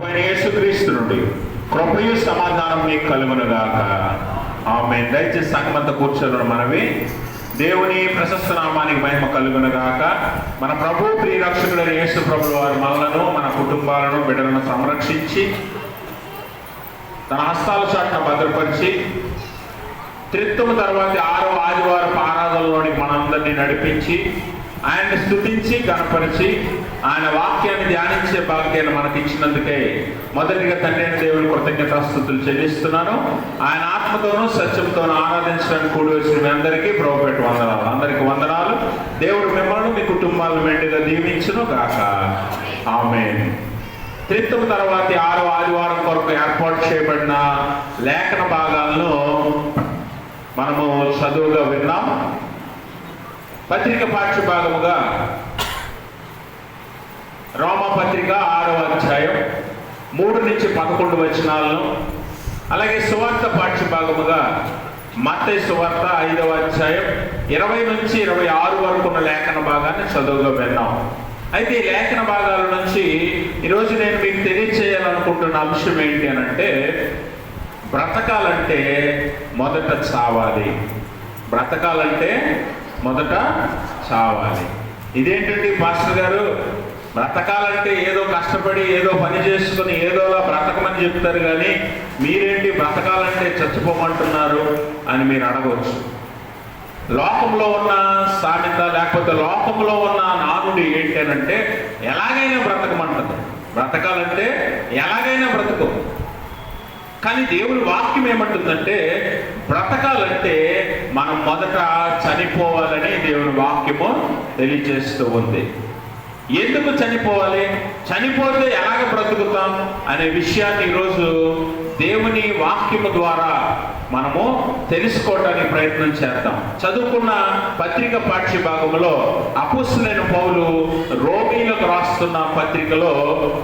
యేసుక్రీస్తు నుండి కృపయు సమాధానం మీకు కలుగునుగాక. ఆమేన్. దయచేసి సంఘమంతా కూర్చోను. మనవి దేవుని ప్రశస్త నామానికి మహిమ కలుగునుగాక. మన ప్రభు ప్రియరక్షకుడైన యేసు ప్రభువు వారు మనలను, మన కుటుంబాలను, బిడ్డలను సంరక్షించి తన హస్తాల చాటున భద్రపరిచి త్రిత్వము తర్వాత 6వ ఆదివారపు ఆరాధనలోనికి మనందరినీ నడిపించి ఆయన్ని స్తుతించి గణపరిచి ఆయన వాక్యాన్ని ధ్యానించే భాగ్యాన్ని మనకి ఇచ్చినందుకే మొదటిగా తండ్రి అయిన దేవుని కృతజ్ఞతాస్తుతులు చెల్లిస్తున్నాను. ఆయన ఆత్మతోనూ సత్యంతోనూ ఆరాధించడానికి కూడి వచ్చిన మీ అందరికీ ప్రభుపేట వందనాలు. అందరికీ వందనాలు. దేవుడు మిమ్మల్ని, మీ కుటుంబాలను మెండుగా దీవించును గాక. ఆమేన్. త్రిత్వం తర్వాత 6వ ఆదివారం కొరకు ఏర్పాటు చేయబడిన లేఖన భాగాలను మనము చదువుగా విన్నాం. పత్రిక పాఠ్య భాగముగా రోమా పత్రిక 6వ అధ్యాయం 3 నుంచి 11 వచనాలను, అలాగే సువార్త పాఠ్య భాగముగా మత్తయి సువార్త 5వ అధ్యాయం 20 నుంచి 26 వరకు ఉన్న లేఖన భాగాన్ని చదువుగా విన్నాం. అయితే ఈ లేఖన భాగాల నుంచి ఈరోజు నేను మీకు తెలియచేయాలనుకుంటున్న అంశం ఏంటి అని అంటే, బ్రతకాలంటే మొదట చావాలి. బ్రతకాలంటే మొదట చావాలి. ఇదేంటండి పాస్టర్ గారు, బ్రతకాలంటే ఏదో కష్టపడి ఏదో పని చేసుకుని ఏదోలా బ్రతకమని చెప్తారు, కానీ మీరేంటి బ్రతకాలంటే చచ్చిపోమంటున్నారు అని మీరు అడగవచ్చు. లోకంలో ఉన్న సామెత లేకపోతే లోకంలో ఉన్న నానుడి ఏంటి అని అంటే, ఎలాగైనా బ్రతకమంటుంది. బ్రతకాలంటే ఎలాగైనా బ్రతకు. కానీ దేవుని వాక్యం ఏమంటుందంటే, బ్రతకాలంటే మనం మొదట చనిపోవాలని దేవుని వాక్యము తెలియజేస్తూ ఉంది. ఎందుకు చనిపోవాలి, చనిపోతే ఎలాగ బ్రతుకుతాం అనే విషయాన్ని ఈరోజు దేవుని వాక్యము ద్వారా మనము తెలుసుకోవడానికి ప్రయత్నం చేద్దాం. చదువుకున్న పత్రిక పాఠ్య భాగంలో అపోస్తలుడైన పౌలు రోమీయులకు రాస్తున్న పత్రికలో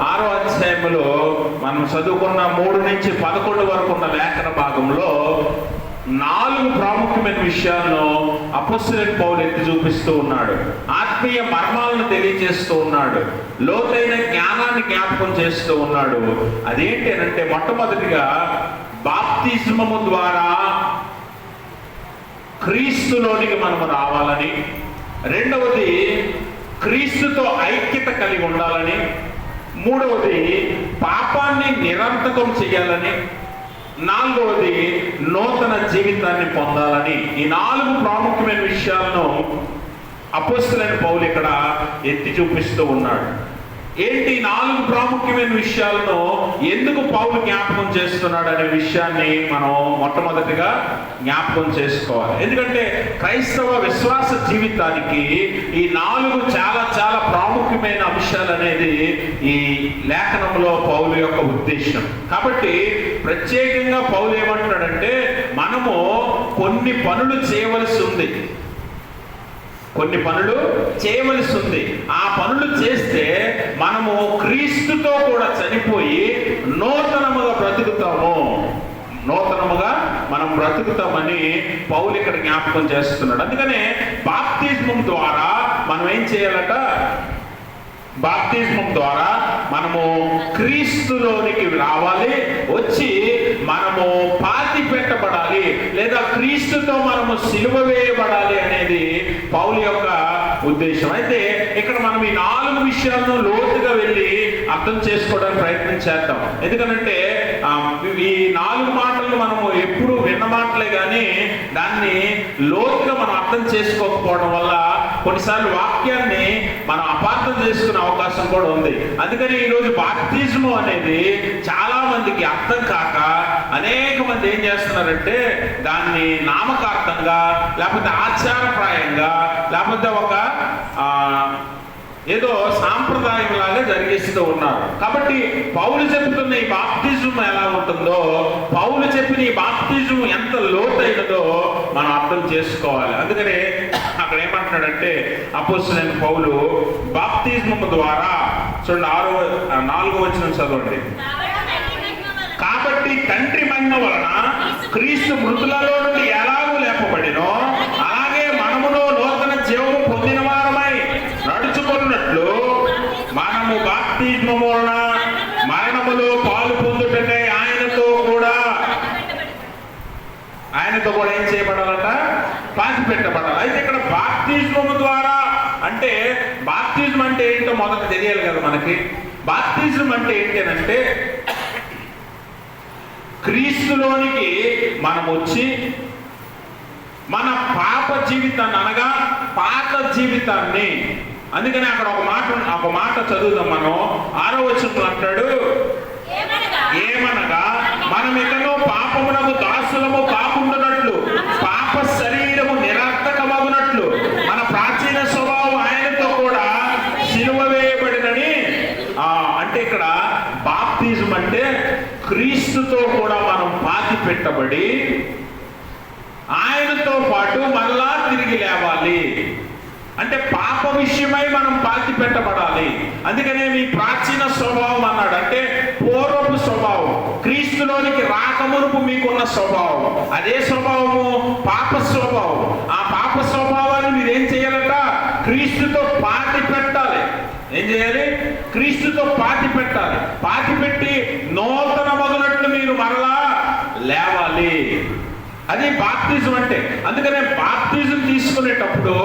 6వ అధ్యాయంలో మనం చదువుకున్న 3 నుంచి 11 వరకు ఉన్న లేఖన భాగంలో 4 ప్రాముఖ్యమైన విషయాలను అపోస్తలుడైన పౌలు ఎత్తి చూపిస్తూ ఉన్నాడు. ఆత్మీయ మర్మాలను తెలియజేస్తూ ఉన్నాడు. లోతైన జ్ఞానాన్ని జ్ఞాపకం చేస్తూ ఉన్నాడు. అదేంటి అంటే, మొట్టమొదటిగా బాప్తిస్మము ద్వారా క్రీస్తులోనికి మనము రావాలని, రెండవది క్రీస్తుతో ఐక్యత కలిగి ఉండాలని, మూడవది పాపాన్ని నిరర్థకం చేయాలని, నాలుగవది నూతన జీవితాన్ని పొందాలని. ఈ 4 ప్రాముఖ్యమైన విషయాలను అపోస్తలుడైన పౌలు ఇక్కడ ఎత్తి చూపిస్తూ ఉన్నాడు. ఏంటి 4 ప్రాముఖ్యమైన విషయాలను ఎందుకు పౌలు జ్ఞాపకం చేస్తున్నాడు అనే విషయాన్ని మనం మొట్టమొదటిగా జ్ఞాపకం చేసుకోవాలి. ఎందుకంటే క్రైస్తవ విశ్వాస జీవితానికి ఈ 4 చాలా చాలా ప్రాముఖ్యమైన అంశాలు అనేది ఈ లేఖనంలో పౌలు యొక్క ఉద్దేశం. కాబట్టి ప్రత్యేకంగా పౌలు ఏమంటున్నాడంటే, మనము కొన్ని పనులు చేయవలసి ఉంది. కొన్ని పనులు చేయవలసి ఉంది. ఆ పనులు చేస్తే మనము క్రీస్తుతో కూడా చనిపోయి నూతనముగా బ్రతుకుతాము. నూతనముగా మనం బ్రతుకుతామని పౌలు ఇక్కడ జ్ఞాపకం చేస్తున్నాడు. అందుకనే బాప్తిస్మం ద్వారా మనం ఏం చేయాలట, బాప్తిస్మం ద్వారా మనము క్రీస్తులోనికి రావాలి, వచ్చి మనము పాతి పెట్టబడాలి, లేదా క్రీస్తుతో మనము సిలువ వేయబడాలి అనేది పౌలు యొక్క ఉద్దేశం. అయితే ఇక్కడ మనం ఈ 4 విషయాలను లోతుగా వెళ్ళి అర్థం చేసుకోవడానికి ప్రయత్నం చేద్దాం. ఎందుకంటే ఈ 4 మాటలను మనము ఎప్పుడు విన్న మాటలే కానీ దాన్ని లోతుగా మనం అర్థం చేసుకోకపోవడం వల్ల కొన్నిసార్లు వాక్యాన్ని మనం అపార్థం చేసుకునే అవకాశం కూడా ఉంది. అందుకని ఈరోజు బాప్తిజము అనేది చాలా మందికి అర్థం కాక అనేక మంది ఏం చేస్తున్నారంటే, దాన్ని నామకార్థంగా లేకపోతే ఆచారప్రాయంగా లేకపోతే ఒక ఏదో సాంప్రదాయం లాగా జరిగిస్తూ ఉన్నారు. కాబట్టి పౌలు చెబుతున్న ఈ బాప్తిజం ఎలా ఉంటుందో, పౌలు చెప్పిన ఈ బాప్తిజం ఎంత లోతైనదో మనం అర్థం చేసుకోవాలి. అందుకనే అక్కడ ఏమంటున్నాడంటే అపోస్తలుడైన పౌలు, బాప్తిజం ద్వారా చూడండి 4వ వచనం చదవండి. కాబట్టి తండ్రి మహిమ వలన క్రీస్తు మృతులలో నుండి ఎలాగూ లేపబడినో అలాగే మనమును నూతన జీవము పొందిన వారమై నడుచుకున్నట్లు మనము బాప్తిజము వలన మరణములో పాలు పొందుటకై ఆయనతో కూడా ఏం చేయబడాలట? పాతి పెట్టబడాలి. అయితే ఇక్కడ బాప్తిజము ద్వారా అంటే, బాప్తిజం అంటే ఏంటో మొదట తెలియాలి కదా మనకి. బాప్తిజం అంటే ఏంటంటే, క్రీస్తులోనికి మనం వచ్చి మన పాప జీవితాన్ని అనగా పాత జీవితాన్ని, అందుకని అక్కడ ఒక మాట చదువుదాం మనం. 6వ వచనంలో అంటాడు, ఏమనగా మనం ఇకను పాపమునకు దాసులము కాకుండానట్లు, పాప శరీరము నిరర్థకమగునట్లు మన ప్రాచీన స్వభావం ఆయనతో కూడా సిలువ వేయబడినని. అంటే ఇక్కడ బాప్తిజం అంటే క్రీస్తుతో కూడా మనం పాతి పెట్టబడి ఆయనతో పాటు మళ్ళా తిరిగి లేవాలి. అంటే పాప విషయమై మనం పాతి పెట్టబడాలి. అందుకనే మీ ప్రాచీన స్వభావం అన్నాడు. అంటే పూర్వపు స్వభావం, క్రీస్తులోనికి రాకమునుపు మీకున్న స్వభావం, అదే స్వభావము పాప స్వభావం. ఆ పాప స్వభావాన్ని మీరు ఏం చేయాలట? క్రీస్తుతో పాతి పెట్టాలి. ఏం చేయాలి? క్రీస్తుతో పాతి పెట్టాలి. పాతి పెట్టి నూతన మగునట్లు మీరు మరలా లేవాలి. అది బాప్తిజం అంటే. అందుకనే బాప్తిజం తీసుకునేటప్పుడు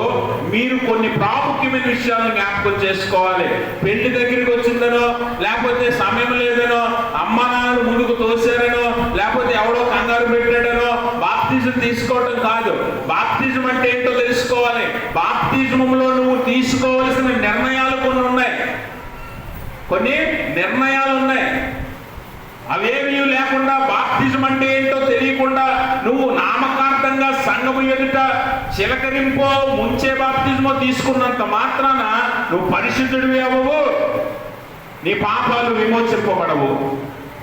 మీరు కొన్ని ప్రాముఖ్యమైన విషయాలను జ్ఞాపకం చేసుకోవాలి. పెళ్లి దగ్గరికి వచ్చిందనో, లేకపోతే సమయం లేదనో, అమ్మ నాన్నలు ముందుకు తోసారనో, లేకపోతే ఎవడో కంగారు పెట్టాడనో బాప్తిజం తీసుకోవటం కాదు. బాప్తిజం అంటే ఏంటో తెలుసుకోవాలి. బాప్తిజంలో నువ్వు తీసుకోవాల్సిన నిర్ణయాలు కొన్ని నిర్ణయాలు ఉన్నాయి. అవేమీ లేకుండా బాప్తిజం అంటే ఏంటో తెలియకుండా నువ్వు నామకార్థంగా సంఘము ఎదుట చిలకరింపో ముంచే బాప్తిజమో తీసుకున్నంత మాత్రాన నువ్వు పరిశుద్ధుడివి అవ్వవు, నీ పాపాలు విమోచింపబడవు.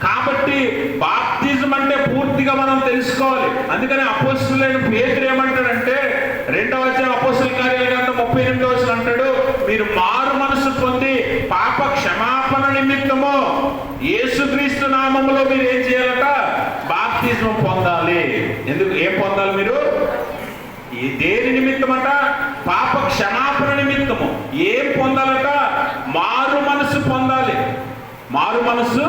కాబట్టి బాప్తిజం అంటే పూర్తిగా మనం తెలుసుకోవాలి. అందుకని అపోస్తలుడైన పేతురు ఏమంటాడంటే, 2వ అధ్యాయం అపోస్తలుల కార్యాల గ్రంథం 38వ వచనం అంటాడు, మీరు మారు మనసు పొంది పాప క్షమాపణ నిమిత్తము యేసుక్రీస్తు నామములో మీరు ఏం చేయాలట? బాప్తిజం పొందాలి. ఎందుకు? ఏం పొందాలి మీరు? దేని నిమిత్తమట? పాప క్షమాపణ నిమిత్తము. ఏం పొందాలట? మారు మనసు పొందాలి. మారు మనసు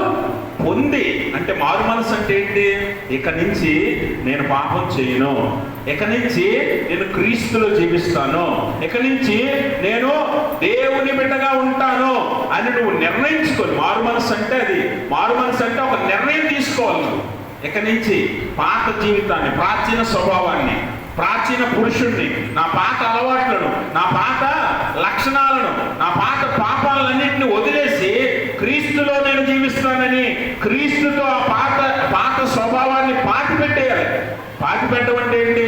పొంది అంటే, మారు మనసు అంటే ఏంటి? ఇక నుంచి నేను పాపం చేయను, ఇక నుంచి నేను క్రీస్తులో జీవిస్తాను, ఇక నుంచి నేను దేవుని బిడ్డగా ఉంటాను అని నువ్వు నిర్ణయించుకొని, మారు మనసు అంటే అది. మారు మనసు అంటే ఒక నిర్ణయం తీసుకోవాలి. ఇక నుంచి పాత జీవితాన్ని, ప్రాచీన స్వభావాన్ని, ప్రాచీన పురుషుణ్ణి, నా పాత అలవాట్లను, నా పాత లక్షణాలను, నా పాత పాపాలన్నింటినీ వదిలేసి క్రీస్తులో నేను జీవిస్తానని క్రీస్తుతో ఆ పాత స్వభావాన్ని పాతి పెట్టేయాలి. పాతి పెట్టడం అంటే ఏంటి?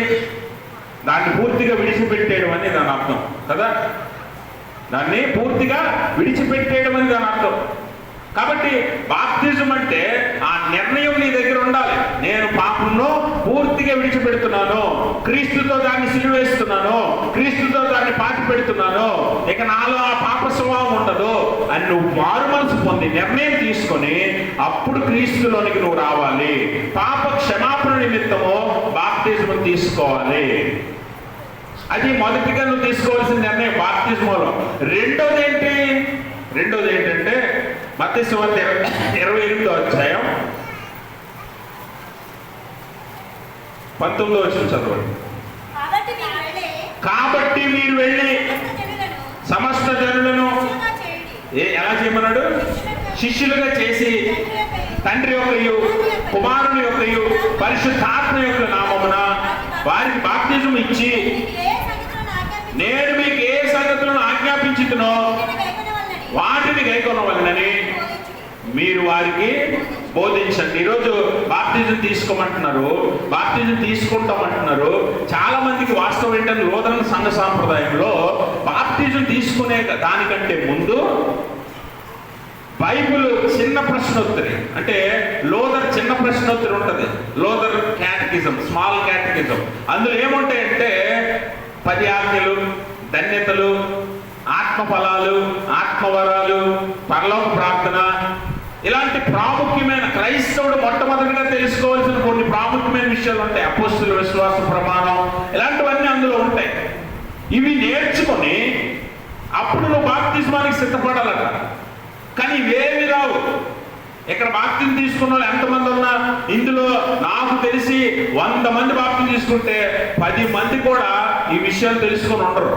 దాన్ని పూర్తిగా విడిచిపెట్టేయడం అని దాని అర్థం కదా. దాన్ని పూర్తిగా విడిచిపెట్టేయడం అని దాని అర్థం. కాబట్టి బాప్తిజం అంటే ఆ నిర్ణయం నీ దగ్గర ఉండాలి. నేను పాపంలో పూర్తిగా విడిచిపెడుతున్నాను, క్రీస్తుతో దాన్ని సిలువేస్తున్నాను, క్రీస్తుతో దాన్ని పాతి పెడుతున్నాను, ఇక నాలో ఆ పాప స్వభావం ఉండదు అని నువ్వు మారు మనసు పొంది నిర్ణయం తీసుకొని అప్పుడు క్రీస్తులోనికి నువ్వు రావాలి. పాప క్షమాపణ నిమిత్తము బాప్తిజం తీసుకోవాలి. అది మొదటిగా నువ్వు తీసుకోవాల్సిన నిర్ణయం బాప్తిజంలో. రెండోది ఏంటంటే మత్తయి సువార్త 28వ అధ్యాయం 19వ వచనం చదవండి. కాబట్టి మీరు వెళ్ళి సమస్త జనులను ఎలా చేయమన్నాడు? శిష్యులుగా చేసి తండ్రి యొక్కయు కుమారుని యొక్కయు పరిశుద్ధాత్మ యొక్క నామమున వారికి బాప్తిజం ఇచ్చి నేను మీకు ఏ సంగతులను ఆజ్ఞాపించుతునో వాటిని గైకొనవలెనని మీరు వారికి బోధించండి. ఈరోజు బాప్తిజం తీసుకోమంటున్నారు, బాప్తిజం తీసుకుంటామంటున్నారు. చాలా మందికి వాస్తవం ఏంటంటే, లూథరన్ సంఘ సాంప్రదాయంలో బాప్తిజం తీసుకునే దానికంటే ముందు బైబిల్ చిన్న ప్రశ్నోత్తరి, అంటే లోదర్ చిన్న ప్రశ్నోత్తరి ఉంటుంది, లోదర్ క్యాటకిజం, స్మాల్ క్యాటకిజం. అందులో ఏముంటాయంటే 10 ఆజ్ఞలు, ధన్యతలు, ఆత్మఫలాలు, ఆత్మవరాలు, పరలోక ప్రార్థన, ఇలాంటి ప్రాముఖ్యమైన క్రైస్తవుడు మొట్టమొదటిగా తెలుసుకోవాల్సిన కొన్ని ప్రాముఖ్యమైన విషయాలు ఉంటాయి. అపోస్తలుల విశ్వాస ప్రమాణం, ఇలాంటివన్నీ అందులో ఉంటాయి. ఇవి నేర్చుకొని అప్పుడు నువ్వు బాప్తిస్మానికి సిద్ధపడాలట. కానీ ఇవేమి రావు. ఇక్కడ బాప్తిజం తీసుకున్న వాళ్ళు ఎంతమంది ఉన్నా ఇందులో నాకు తెలిసి 100 మంది బాప్తిజం తీసుకుంటే 10 మంది కూడా ఈ విషయాలు తెలుసుకొని ఉండరు.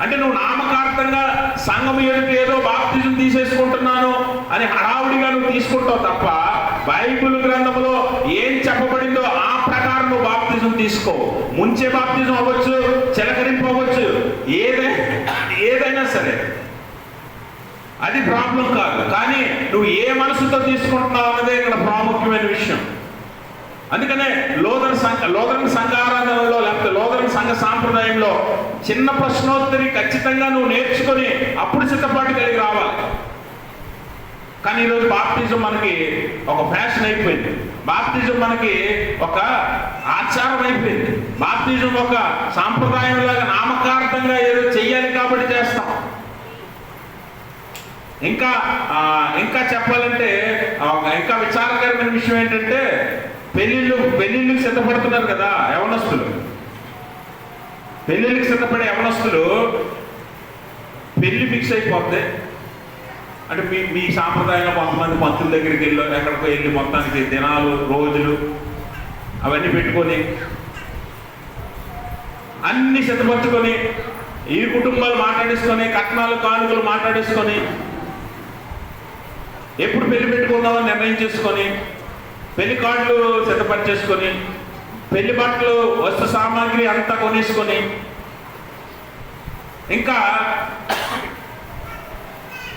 అంటే నువ్వు నామకార్థంగా సంఘం ఏదో బాప్తిజం తీసేసుకుంటున్నాను అని హడావుడిగా నువ్వు తీసుకుంటావు తప్ప బైబిల్ గ్రంథంలో ఏం చెప్పబడిందో ఆ ప్రకారం నువ్వు బాప్తిజం తీసుకో. ముంచే బాప్తిజం అవ్వచ్చు, చిలకరింపు అవ్వచ్చు, ఏదైనా సరే అది ప్రాబ్లం కాదు. కానీ నువ్వు ఏ మనసుతో తీసుకుంటున్నావు అన్నదే ఇక్కడ ప్రాముఖ్యమైన విషయం. అందుకనే లోదరన్ సంఘారాధనలో లేకపోతే లోదరన్ సంఘ సాంప్రదాయంలో చిన్న ప్రశ్నోత్తరి ఖచ్చితంగా నువ్వు నేర్చుకొని అప్పుడు సిద్ధపాటు కలిగి రావాలి. కానీ ఈరోజు బాప్తిజం మనకి ఒక ఫ్యాషన్ అయిపోయింది. బాప్తిజం మనకి ఒక ఆచారం అయిపోయింది. బాప్తిజం ఒక సాంప్రదాయం లాగా నామకార్థంగా ఏదో చెయ్యాలి కాబట్టి చేస్తాం. ఇంకా చెప్పాలంటే ఇంకా విచారకరమైన విషయం ఏంటంటే పెళ్లిళ్ళకి సిద్ధపడుతున్నారు కదా యవనస్తులు. పెళ్లిళ్ళకి సిద్ధపడే యవనస్తులు పెళ్లి ఫిక్స్ అయిపోతే అంటే మీ సాంప్రదాయంలో కొంతమంది పంతుల దగ్గరికి ఎక్కడికో వెళ్ళి మొత్తానికి దినాలు రోజులు అవన్నీ పెట్టుకొని అన్ని సిద్ధపరచుకొని ఈ కుటుంబాలు మాట్లాడేసుకొని కట్నాలు కానుకలు మాట్లాడేసుకొని ఎప్పుడు పెళ్లి పెట్టుకుందామని నిర్ణయం చేసుకొని పెళ్లి కార్డులు సిద్ధపరిచేసుకొని పెళ్లి బట్టలు వస్తు సామాగ్రి అంతా కొనేసుకొని ఇంకా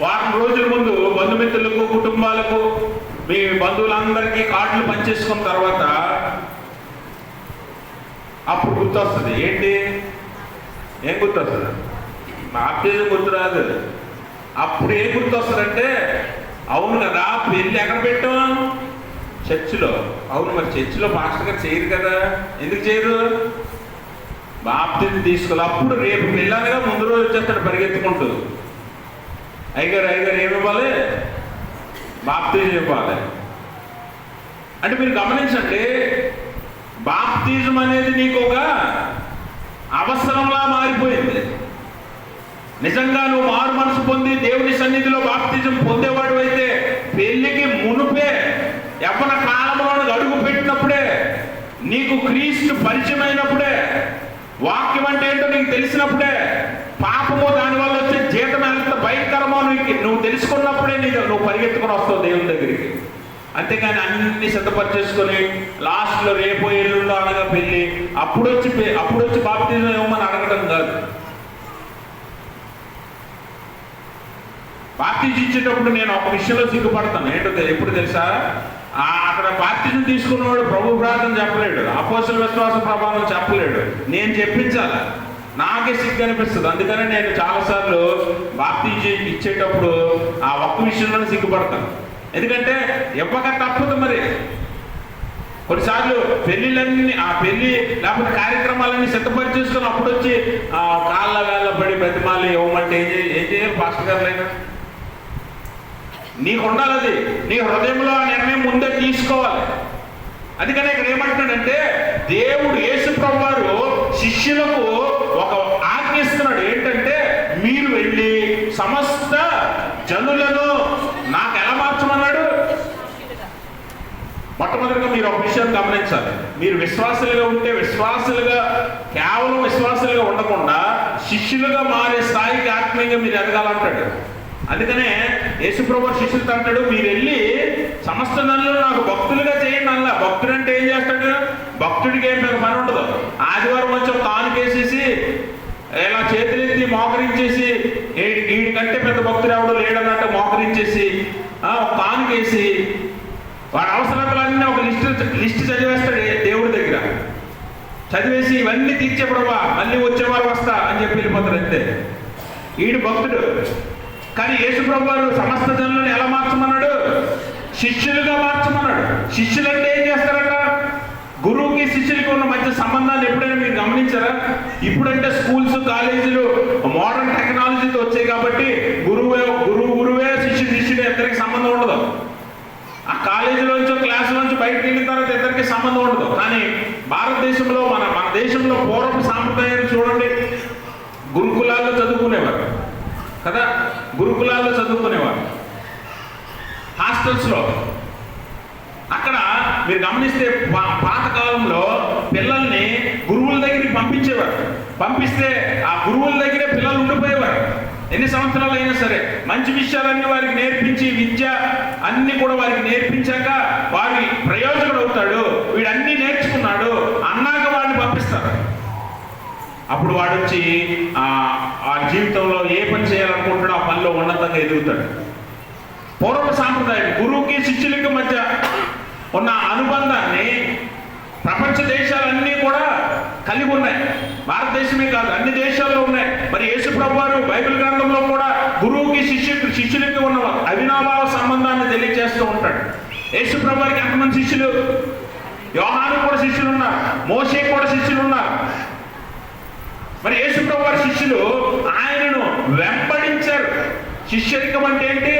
వారం రోజుల ముందు బంధుమిత్రులకు కుటుంబాలకు మీ బంధువులందరికీ కార్డులు పనిచేసుకున్న తర్వాత అప్పుడు గుర్తొస్తుంది. ఏం గుర్తొస్తుంది? బాప్తిజం గుర్తురాదు. అప్పుడు ఏం గుర్తొస్తుందంటే అవును కదా పెళ్ళి ఎక్కడ పెట్టాం? చర్చిలో. అవును, మరి చర్చిలో పాస్టర్ గారు చేయరు కదా. ఎందుకు చేయరు? బాప్తిజం తీసుకోవాలి. అప్పుడు రేపు పెళ్ళాలిగా ముందు రోజు వచ్చేస్తాడు పరిగెత్తుకుంటూ. అయ్యగారు ఏమి ఇవ్వాలి? బాప్తిజం ఇవ్వాలి. అంటే మీరు గమనించండి, బాప్తిజం అనేది నీకు ఒక అవసరంలా మారిపోయింది. నిజంగా నువ్వు మారు మనసు పొంది దేవుని సన్నిధిలో బాప్తిజం పొందేవాడు అయితే పెళ్లికి మునుపే యవ్వన కాలంలో అడుగు పెట్టినప్పుడే నీకు క్రీస్తు పరిచయం అయినప్పుడే వాక్యం అంటే ఏంటో నీకు తెలిసినప్పుడే పాపము దానివల్ల వచ్చే జీతం ఎంత భయంకరమో నువ్వు తెలుసుకున్నప్పుడే నువ్వు పరిగెత్తుకొని వస్తావు దేవుని దగ్గరికి. అంతేగాని అన్ని సిద్ధపరిచేసుకొని లాస్ట్లో రేపు ఎల్లుండో అనగా పెళ్ళి అప్పుడు వచ్చి బాప్తిజం ఇవ్వమని అడగడం కాదు. బాప్తిజం ఇచ్చేటప్పుడు నేను ఒక విషయంలో సిగ్గుపడతాను. ఏంటో ఎప్పుడు తెలుసా? అక్కడ బాప్తిజం తీసుకున్నవాడు ప్రభు ప్రార్థన చెప్పలేడు, అపోస్తల విశ్వాస ప్రమాణం చెప్పలేడు. నేను చెప్పించాలి. నాకే సిగ్గు అనిపిస్తుంది. అందుకని నేను చాలాసార్లు బాప్తిజం ఇచ్చేటప్పుడు ఆ ఒక్క విషయంలోనే సిగ్గుపడతాను. ఎందుకంటే ఇవ్వక తప్పదు. మరి కొన్నిసార్లు పెళ్ళిళ్ళన్నీ ఆ పెళ్లి లేకపోతే కార్యక్రమాలన్నీ సిద్ధపరిచేసుకొని అప్పుడు వచ్చి కాళ్ళ వేళ్ళ పడి ప్రతిమాలు ఇవ్వమంటే ఏం చేయాలి పాస్టర్ గారులైనా? నీకు ఉండాలి అది. నీ హృదయంలో ఆ నిర్ణయం ముందే తీసుకోవాలి. అందుకనే ఇక్కడ ఏమంటున్నాడంటే దేవుడు యేసు ప్రభువు వారు శిష్యులకు ఒక ఆజ్ఞ ఇస్తున్నాడు. ఏంటంటే మీరు వెళ్ళి సమస్త జనులను నాకు ఎలా మార్చమన్నాడు? మొట్టమొదటిగా మీరు ఒక విషయాన్ని గమనించాలి. మీరు విశ్వాసులుగా ఉంటే కేవలం విశ్వాసులుగా ఉండకుండా శిష్యులుగా మారే స్థాయికి ఆత్మీయంగా మీరు ఎదగాలంటాడు. అందుకనే యేసుప్రభు శిష్యులతో అంటాడు, మీరు వెళ్ళి సమస్త జనులను నాకు భక్తులుగా చేయండి అలా. భక్తుడు అంటే ఏం చేస్తాడు? భక్తుడికి ఏం పని ఉండదు. ఆదివారం వచ్చి కానుకేసేసి ఇలా చేతులెత్తి మోకరించేసి వీడికంటే పెద్ద భక్తుడు ఎవడు లేడన్నట్టు మోకరించేసి కానుకేసి వాడి అవసరాలన్నీ ఒక లిస్ట్ చదివేస్తాడు దేవుడి దగ్గర. చదివేసి ఇవన్నీ తీర్చేప్పుడవా మళ్ళీ వచ్చేవారు వస్తా అని చెప్పి వెళ్ళిపోతాడు. అంతే, వీడు భక్తుడు. కానీ యేసు ప్రభువు వారు సమస్త జనులను ఎలా మార్చమన్నాడు? శిష్యులుగా మార్చమన్నాడు. శిష్యులు అంటే ఏం చేస్తారట? గురువుకి శిష్యులకి ఉన్న మధ్య సంబంధాలు ఎప్పుడైనా మీరు గమనించారా? ఇప్పుడంటే స్కూల్స్ కాలేజీలు మోడర్న్ టెక్నాలజీతో వచ్చాయి కాబట్టి గురువే శిష్యుడే, ఇద్దరికి సంబంధం ఉండదు. ఆ కాలేజీలోంచో క్లాసులోంచి బయటకు వెళ్ళిన తర్వాత ఇద్దరికి సంబంధం ఉండదు. కానీ భారతదేశంలో మన దేశంలో పూర్వపు సాంప్రదాయాన్ని చూడండి. గురుకులాల్లో చదువుకునేవారు కదా, గురుకులాల్లో చదువుకునేవారు. ఆ హాస్టల్స్లో. అక్కడ మీరు గమనిస్తే పాతకాలంలో పిల్లల్ని గురువుల దగ్గరికి పంపించేవారు. పంపిస్తే ఆ గురువుల దగ్గరే పిల్లలు ఉండిపోయేవారు. ఎన్ని సంవత్సరాలు అయినా సరే మంచి విషయాలన్నీ వారికి నేర్పించి, విద్య అన్ని కూడా వారికి నేర్పించాక వారి ప్రయోజకుడు అవుతాడు, వీడన్నీ నేర్చుకున్నాడు అన్నాక వాడిని పంపిస్తారు. అప్పుడు వాడు వచ్చి ఆ జీవితంలో ఏ పని చేయాలనుకుంటాడో ఆ పనిలో ఉన్నతంగా ఎదుగుతాడు. పూర్వ సాంప్రదాయం గురువుకి శిష్యులకి మధ్య ఉన్న అనుబంధాన్ని ప్రపంచ దేశాలన్నీ కూడా కలిగి ఉన్నాయి. భారతదేశమే కాదు, అన్ని దేశాల్లో ఉన్నాయి. మరి యేసు ప్రభు వారు బైబిల్ గ్రంథంలో కూడా గురువుకి శిష్యులకి ఉన్న అవినాభావ సంబంధాన్ని తెలియజేస్తూ ఉంటాడు. యేసు ప్రభు వారికి ఎంతమంది శిష్యులు? యోహాను కూడా శిష్యులు ఉన్నారు, మోషే కూడా శిష్యులు ఉన్నారు. మరి యేసు ప్రభు వారి శిష్యులు ఆయనను వెంబడించారు. శిష్యరికం అంటే ఏంటి?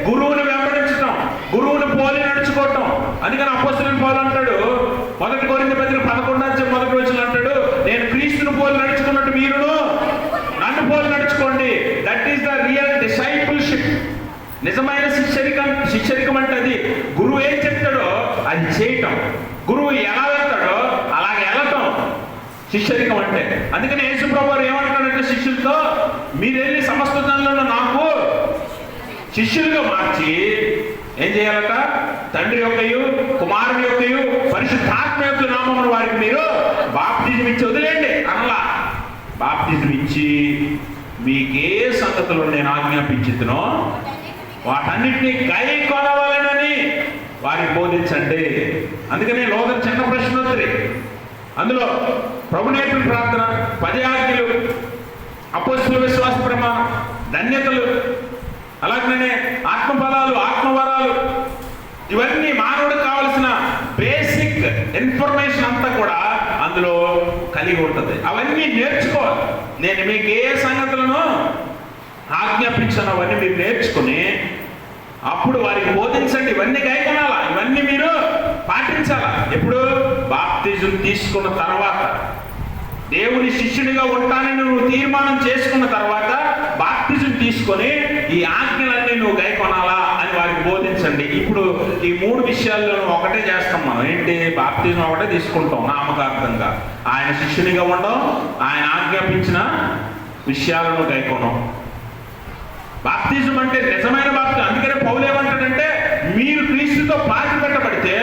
గురువుని వెంబడించడం, గురువుని పోలి నడుచుకోవటం. అందుకని అపోస్తలుడైన పౌలు అంటాడు, 1 కొరింథీ పత్రిక 11:1 అంటాడు, నేను క్రీస్తును పోలి నడుచుకున్నట్టు మీరును నన్ను పోలి నడుచుకోండి. That is the real discipleship. నిజమైన శిష్యరికం అంటే అది గురువు ఏం చెప్తాడో అది చేయటం, గురువు ఎలా వెళ్తాడో అలాగే వెళ్ళటం శిష్యరికం అంటే. అందుకని యేసు ప్రభు వారు ఏమంటాడంటే శిష్యులతో, మీరు వెళ్ళి సమస్త జనులను నాకు శిష్యులుగా మార్చి ఏం చేయాలట? తండ్రి యొక్కయు కుమారుని యొక్కయు పరిశుద్ధాత్మ యొక్క నామమున వారికి మీరు బాప్తిజం ఇచ్చి వదిలేండి అనలా. బాప్తిజం ఇచ్చి మీకే సంగతులు నేను ఆజ్ఞాపించుతునో వాటన్నిటినీ కొనవాలనని వారికి బోధించండి. అందుకనే లోదర చిన్న ప్రశ్నోత్తరి, అందులో ప్రభునేతృ ప్రార్థన, 10 ఆజ్ఞలు, అపోస్తలుల విశ్వాస ప్రమాణం, ధన్యతలు, అలాగనే ఆత్మఫలాలు, ఆత్మవరాలు, ఇవన్నీ మానవుడికి కావలసిన బేసిక్ ఇన్ఫర్మేషన్ అంతా కూడా అందులో కలిగి ఉంటుంది. అవన్నీ నేర్చుకోవాలి. నేను మీకు ఏ సంగతులను ఆజ్ఞాపించాను అవన్నీ మీరు నేర్చుకుని అప్పుడు వారికి బోధించండి. ఇవన్నీ గైకొనాలా, ఇవన్నీ మీరు పాటించాలా. ఎప్పుడు? బాప్తిజం తీసుకున్న తర్వాత, దేవుని శిష్యునిగా ఉంటానని నువ్వు తీర్మానం చేసుకున్న తర్వాత బాప్తిజం తీసుకొని ఈ ఆజ్ఞలన్నీ నువ్వు గైకొనాలా అని వారికి బోధించండి. ఇప్పుడు ఈ 3 విషయాల్లో ఒకటే చేస్తాం మనం. ఏంటి? బాప్తిజం ఒకటే తీసుకుంటాం నామకార్థంగా. ఆయన శిష్యునిగా ఉండడం, ఆయన ఆజ్ఞాపించిన విషయాలను గైకొనం. బాప్తిజం అంటే నిజమైన బాప్తిజం. అందుకనే పౌలు ఏమంటాడంటే, మీరు క్రీస్తుతో పాతి పెట్టబడితే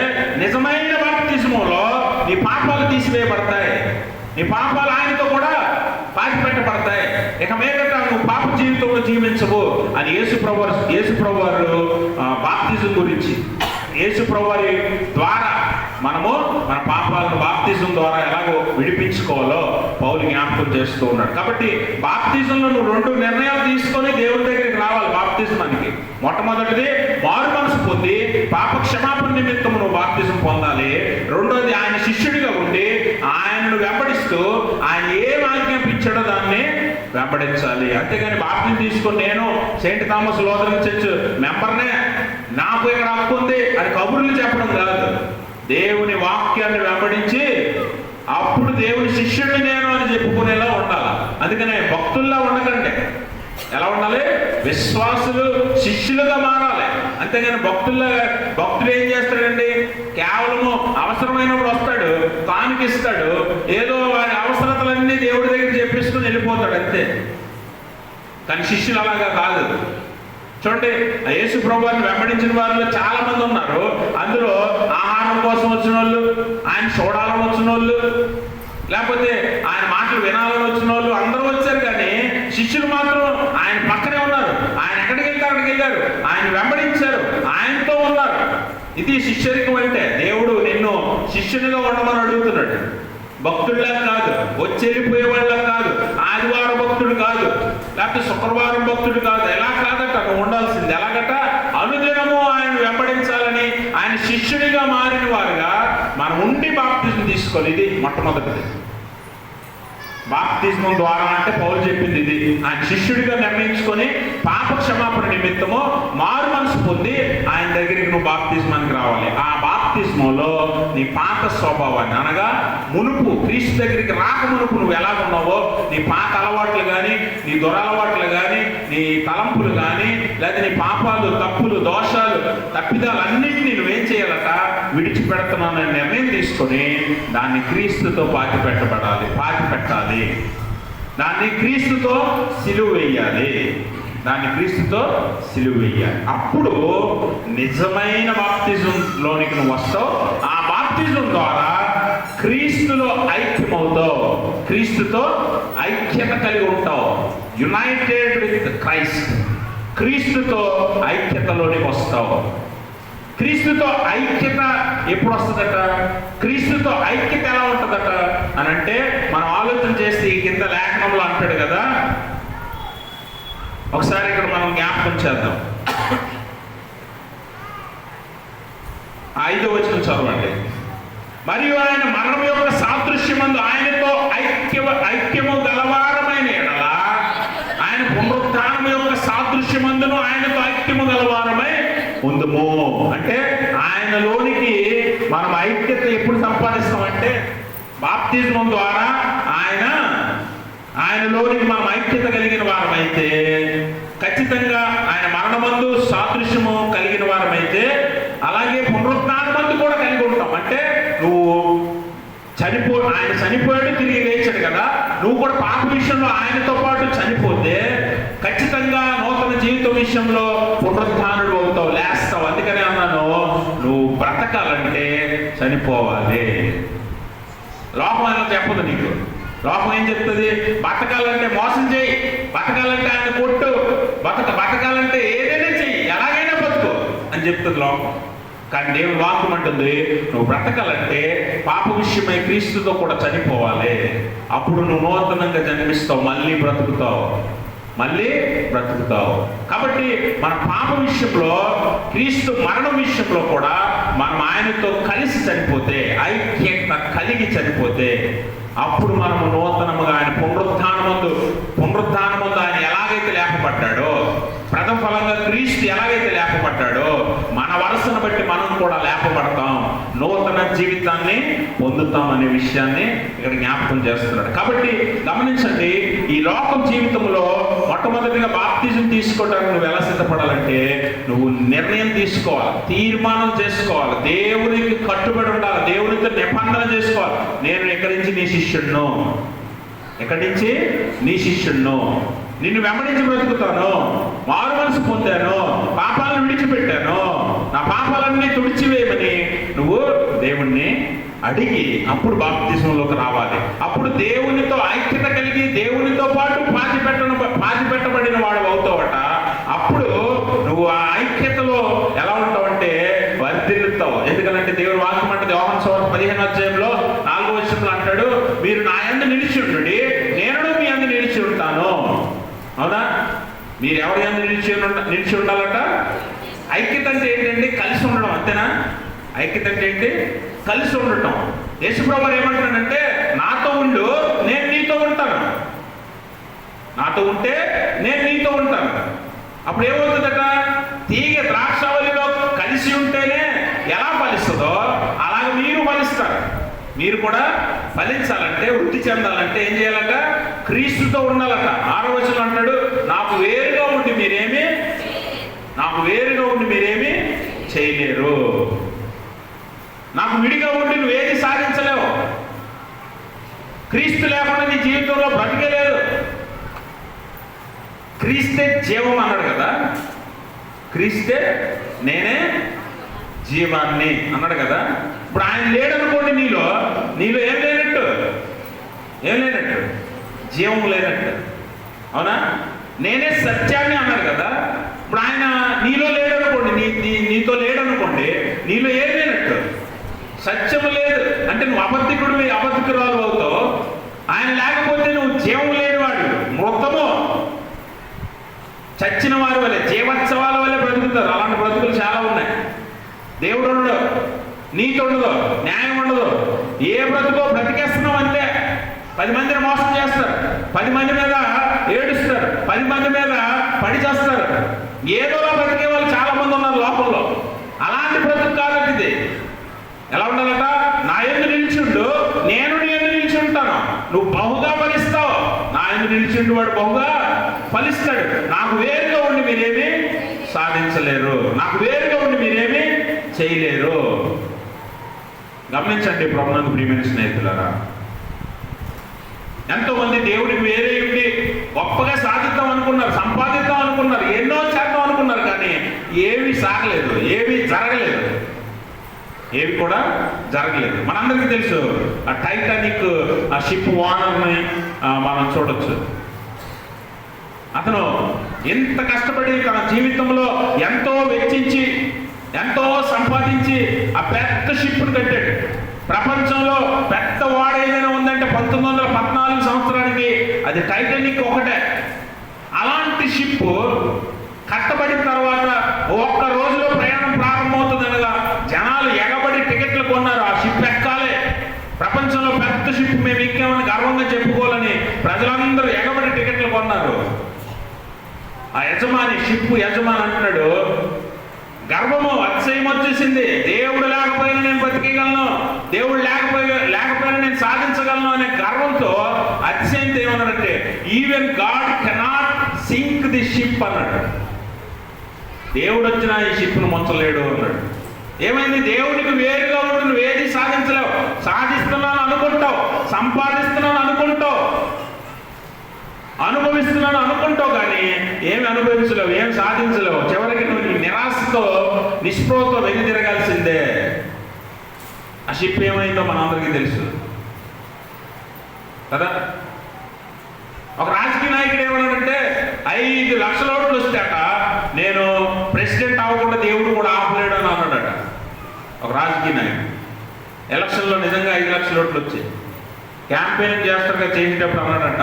నిజమైన బాప్తిజంలో నీ పాపాలు తీసివేయబడతాయి, నీ పాపాలు ఆయనతో కూడా పాతి పెట్టబడతాయి. ఇక మీదట నువ్వు పాప జీవితంలో జీవించవు అని యేసు ప్రభు వారు బాప్తిజం గురించి, యేసు ప్రభు వారి ద్వారా మనము మన పాపాలను బాప్తిజం ద్వారా ఎలాగో విడిపించుకోవాలో పౌలు జ్ఞాపకం చేస్తూ ఉన్నాడు. కాబట్టి బాప్తిజంలో నువ్వు 2 నిర్ణయాలు తీసుకొని దేవుని దగ్గరికి రావాలి. బాప్తిజమానికి మొట్టమొదటిది మారు మనసు పొంది పాప క్షమాపణ నిమిత్తం నువ్వు బాప్తిజం పొందాలి. రెండోది ఆయన శిష్యుడిగా ఉండి ఆయనను వెంబడిస్తూ ఆయన ఏం ఆజ్ఞాపించాడో దాన్ని వెంబడించాలి. అంతేగాని బాప్తిజం తీసుకొని నేను సెయింట్ థామస్ లూథరన్ చర్చ్ మెంబర్నే, నాకు ఇక్కడ హక్కు ఉంది అని కబుర్లు చెప్పడం కాదు. దేవుని వాక్యాన్ని వెంబడించి అప్పుడు దేవుని శిష్యుడిని నేను అని చెప్పుకునేలా ఉండాలి. అందుకనే భక్తుల్లా ఉండకండి. ఎలా ఉండాలి? విశ్వాసులు శిష్యులుగా మారాలి. అంతేగాని భక్తులు ఏం చేస్తాడండి? కేవలము అవసరమైనప్పుడు వస్తాడు, కానుకిస్తాడు, ఏదో వారి అవసరతలన్నీ దేవుడి దగ్గర చెప్పేసుకుని వెళ్ళిపోతాడు అంతే. కానీ శిష్యులు అలాగా కాదు. చూడండి, యేసు ప్రభువుని వెంబడించిన వారిలో చాలా మంది ఉన్నారు. అందులో ఆహారం కోసం వచ్చిన వాళ్ళు, ఆయన చూడాలని వచ్చిన వాళ్ళు, లేకపోతే ఆయన మాటలు వినాలని వచ్చిన వాళ్ళు అందరూ వచ్చారు. కానీ శిష్యులు మాత్రం ఆయన పక్కనే ఉన్నారు. ఆయన ఎక్కడికి వెళ్తే అక్కడికి వెళ్ళారు, ఆయన వెంబడించారు, ఆయనతో ఉన్నారు. ఇది శిష్యరికం అంటే. దేవుడు నిన్ను శిష్యునిగా ఉండమని అడుగుతున్నాడు. భక్తుడిలా కాదు, వచ్చి వెళ్ళిపోయే వాళ్ళ కాదు, ఆదివారం భక్తుడు కాదు, లేకపోతే శుక్రవారం భక్తుడు కాదు. ఎలా కాదట నువ్వు ఉండాల్సింది? ఎలాగట? అనుదినము ఆయన వెంబడించాలని ఆయన శిష్యుడిగా మారిన వారుగా మనం ఉండి బాప్తిజం తీసుకోవాలి. ఇది మొట్టమొదటిది. బాప్తిజం ద్వారా అంటే పౌలు చెప్పింది ఇది. ఆయన శిష్యుడిగా నిర్ణయించుకొని పాప క్షమాపణ నిమిత్తము మారు మనసు పొంది ఆయన దగ్గరికి నువ్వు బాప్తిజమానికి రావాలి. ఆ బాప్తిజం బాప్తిస్మంలో నీ పాత స్వభావాన్ని, అనగా మునుపు క్రీస్తు దగ్గరికి రాక మునుపు నువ్వు ఎలా ఉన్నావో నీ పాత అలవాట్లు కానీ, నీ దురలవాట్లు కానీ, నీ తలంపులు కానీ, లేదా నీ పాపాలు, తప్పులు, దోషాలు, తప్పిదాలు అన్నింటినీ నువ్వేం చేయాలట, విడిచిపెడుతున్నానని నిర్ణయం తీసుకొని దాన్ని క్రీస్తుతో పాతి పెట్టాలి. దాన్ని క్రీస్తుతో సిలువ వేయాలి. అప్పుడు నిజమైన బాప్తిజంలోనికి నువ్వు వస్తావు. ఆ బాప్తిజం ద్వారా క్రీస్తులో ఐక్యమవుతావు, క్రీస్తుతో ఐక్యత కలిగి ఉంటావు. యునైటెడ్ విత్ క్రైస్ట్, క్రీస్తుతో ఐక్యతలోనికి వస్తావు. క్రీస్తుతో ఐక్యత ఎప్పుడు వస్తుందట? క్రీస్తుతో ఐక్యత ఎలా ఉంటుందట అని అంటే, మనం ఆలోచన చేస్తే ఈ కింద లేఖనంలో అంటాడు కదా, ఒకసారి ఇక్కడ మనం జ్ఞాపకం చేద్దాం. 5వ వచనం చదవండి. మరియు ఆయన మరణం యొక్క సాదృశ్యమందు ఆయనతో ఐక్యము గలవారమైన ఎడల, ఆయన పునరుత్థానం యొక్క సాదృశ్యమందును ఆయనతో ఐక్యము గలవారమై ఉందుము. అంటే ఆయనలోనికి మనం ఐక్యత ఎప్పుడు సంపాదిస్తామంటే, బాప్తిజం ద్వారా ఆయనలోనికి మనం ఐక్యత కలిగిన వారమైతే, ఖచ్చితంగా ఆయన మరణమందు సాదృశ్యము కలిగిన వారమైతే, అలాగే పునరుత్థానమందు కూడా కలిగి ఉంటాం. అంటే నువ్వు ఆయన చనిపోయాడు, తిరిగి లేచాడు కదా, నువ్వు కూడా పాప విషయంలో ఆయనతో పాటు చనిపోతే ఖచ్చితంగా నూతన జీవితం విషయంలో పునరుత్థానుడు అవుతావు, లేస్తావు. అందుకనే అన్నాను, నువ్వు బ్రతకాలంటే చనిపోవాలి. లోకం అని చెప్పదు నీకు. లోకం ఏం చెప్తుంది? బతకాలంటే మోసం చేయి, బతకాలంటే ఆయన కొట్టు, బతకాలంటే ఏదైనా చెయ్యి, ఎలాగైనా బతుకు అని చెప్తుంది లోకం. కానీ దేవుని వాక్యం అంటుంది, నువ్వు బ్రతకాలంటే పాప విషయమై క్రీస్తుతో కూడా చనిపోవాలి. అప్పుడు నువ్వు నూతనంగా జన్మిస్తావు, మళ్ళీ బ్రతుకుతావు. కాబట్టి మన పాప విషయంలో, క్రీస్తు మరణం విషయంలో కూడా మనం ఆయనతో కలిసి చనిపోతే, ఐక్యత కలిగి చనిపోతే, అప్పుడు మనము నూతనముగా ఆయన పునరుత్థానమందు ఆయన ఎలాగైతే లేపబడ్డాడో, ప్రథమ ఫలంగా క్రీస్తు ఎలాగైతే లేపబడ్డాడో, మన వరుసను బట్టి మనం కూడా లేపబడతాం, నూతన జీవితాన్ని పొందుతాం అనే విషయాన్ని ఇక్కడ జ్ఞాపకం చేస్తున్నాడు. కాబట్టి గమనించండి, ఈ లోకం జీవితంలో మొట్టమొదటిగా బాప్తిజం తీసుకోవడానికి నువ్వు ఎలా సిద్ధపడాలంటే, నువ్వు నిర్ణయం తీసుకోవాలి, తీర్మానం చేసుకోవాలి, దేవునికి కట్టుబడి ఉండాలి, దేవునితో నిబంధన చేసుకోవాలి. నేను ఎక్కడి నుంచి నీ శిష్యుణ్ణు, నిన్ను వెంబడించి బ్రతుకుతాను, మారు మనసు పొందాను, పాపాలను విడిచిపెట్టాను, నా పాపాలన్నీ తుడిచివేయమని నువ్వు దేవుణ్ణి అడిగి అప్పుడు బాప్తిజంలోకి రావాలి. అప్పుడు దేవునితో ఐక్యత కలిగి దేవునితో పాటు పాతి పెట్టబడిన వాడు అవుతావట. అప్పుడు నువ్వు ఆ ఐక్యతలో ఎలా ఉంటావంటే వర్ధిల్లుతావు. ఎందుకంటే దేవుని వాక్యం అంటే యోహాను సువార్త 15వ అధ్యాయంలో 4వ వచనంలో అంటాడు, మీరు నా యందు నిలిచి ఉండుడి, నేను మీ యందు నిలిచి ఉంటాను. అవునా? మీరు ఎవరి యందు నిలిచి ఉండాలట? ఐక్యత అంటే ఏంటంటే కలిసి ఉండడం, అంతేనా? ఐక్యత అంటే ఏంటి? కలిసి ఉండటం. యేసుప్రభువు ఏమంటాడంటే, నాతో ఉండు, నేను నీతో ఉంటాను, నాతో ఉంటే నేను నీతో ఉంటాను. అప్పుడు ఏమవుతుందట? తీగ ద్రాక్షావళిలో కలిసి ఉంటేనే ఎలా ఫలిస్తుందో అలాగే మీరు ఫలిస్తారు. మీరు కూడా ఫలించాలంటే, వృద్ధి చెందాలంటే ఏం చేయాలంట? క్రీస్తుతో ఉండాలట. 6వ వచనం అంటాడు, నాకు వేరుగా ఉండి మీరేమి చేయలేరు. నాకు విడిగా ఉండి నువ్వేది సాధించలేవు. క్రీస్తు లేకుండా నీ జీవితంలో బ్రతికేలేదు. క్రీస్తే జీవం అన్నాడు కదా, క్రీస్తే నేనే జీవాన్ని అన్నాడు కదా. ఇప్పుడు ఆయన లేడనుకోండి, నీలో ఏం లేనట్టు? జీవం లేనట్టు. అవునా? నేనే సత్యాన్ని అన్నాడు కదా. ఇప్పుడు ఆయన నీలో లేడనుకోండి, నీతో లేడనుకోండి, నీలో ఏం లేనట్టు? సత్యము లేదు అంటే నువ్వు అబద్ధికురాలు అవుతావు. ఆయన లేకపోతే నువ్వు జీవం లేనివాడు, మొత్తము చచ్చిన వారి వల్లే, జీవోత్సవాల వల్లే బ్రతుకుతారు. అలాంటి బ్రతుకులు చాలా ఉన్నాయి. దేవుడు ఉండడు, నీతి ఉండదు, న్యాయం ఉండదు. ఏ బ్రతుకో బ్రతికేస్తున్నావు అంతే. 10 మందిని మోసం చేస్తారు, 10 మంది మీద ఏడుస్తారు, 10 మంది మీద పడి చేస్తారు. ఏదోలా బ్రతికే వాళ్ళు చాలా మంది ఉన్నారు లోపంలో. అలాంటి బ్రతుకు కాబట్టి ఇది ఎలా ఉండాలట? నా యందు నిలిచుండు, నేను నీ యందు నిలిచుంటాను. నువ్వు బహుగా ఫలిస్తావు. నా యందు నిలిచుండు వాడు బహుగా ఫలిస్తాడు. నాకు వేరుగా ఉండి మీరేమీ సాధించలేరు, నాకు వేరుగా ఉండి మీరేమీ చేయలేరు. గమనించండి ప్రభునందు ప్రియమైన స్నేహితులారా, ఎంతో మంది దేవుడికి వేరే ఉండి గొప్పగా సాధిద్దాం అనుకున్నారు, సంపాదిద్దాం అనుకున్నారు, ఎన్నో చేద్దాం అనుకున్నారు, కానీ ఏవి సాగలేదు, ఏవి జరగలేదు, ఏవి కూడా జరగలేదు. మనందరికీ తెలుసు ఆ టైటానిక్ ఆ షిప్ ఓనర్ని మనం చూడొచ్చు. అతను ఎంత కష్టపడి తన జీవితంలో ఎంతో వెచ్చించి ఎంతో సంపాదించి ఆ పెద్ద షిప్ను కట్టాడు. ప్రపంచంలో పెద్ద వాడ ఏదైనా ఉందంటే 1914 సంవత్సరానికి అది టైటానిక్ ఒకటే. అలాంటి షిప్ కట్టబడిన తర్వాత ఒక్క రోజులో ప్రయాణం ప్రారంభమవుతుందనగా జనాలు ఎగబడి టికెట్లు కొన్నారు. ఆ షిప్ ఎక్కాలి, ప్రపంచంలో పెద్ద షిప్ మేము ఎక్కామని గర్వంగా చెప్పుకోవాలని ప్రజలందరూ ఎగబడి టికెట్లు కొన్నారు. ఆ యజమాని, షిప్ యజమాని అంటున్నాడు, గర్వము అతిశయం వచ్చేసింది. దేవుడు లేకపోయినా నేను బతికేయగలను, దేవుడు లేకపోయినా నేను సాధించగలను అనే గర్వంతో అతిశయంతో ఏమన్నాడంటే, even God cannot sink the ship అన్నాడు. దేవుడు వచ్చినా ఈ షిప్ను ముంచలేడు అన్నాడు. ఏమైంది? దేవుడికి వేరుగా ఉండి నువ్వు ఏది సాధించలేవు. సాధిస్తున్నాను అనుకుంటావు, సంపాదిస్తున్నాను అనుకుంటావు, అనుభవిస్తున్నాను అనుకుంటావు, కానీ ఏమి అనుభవించలేవు, ఏం సాధించలేవు. చివరికి నువ్వు నిరాశతో నిస్పృహతో వెళ్లి తిరగాల్సిందే. ఆ షిప్ ఏమైందో మనందరికీ తెలుసు కదా. ఒక రాజకీయ నాయకుడు ఏమన్నాడంటే 5 లక్షల ఓట్లు వస్తాక నేను ప్రెసిడెంట్ అవ్వకుండా దేవుడు కూడా ఆపలేడు అని అన్నాడట ఒక రాజకీయ నాయకుడు. ఎలక్షన్లో నిజంగా 5 లక్షల ఓట్లు వచ్చాయి. క్యాంపెయిన్ చేస్తారుగా చేసేటప్పుడు అన్నాడట,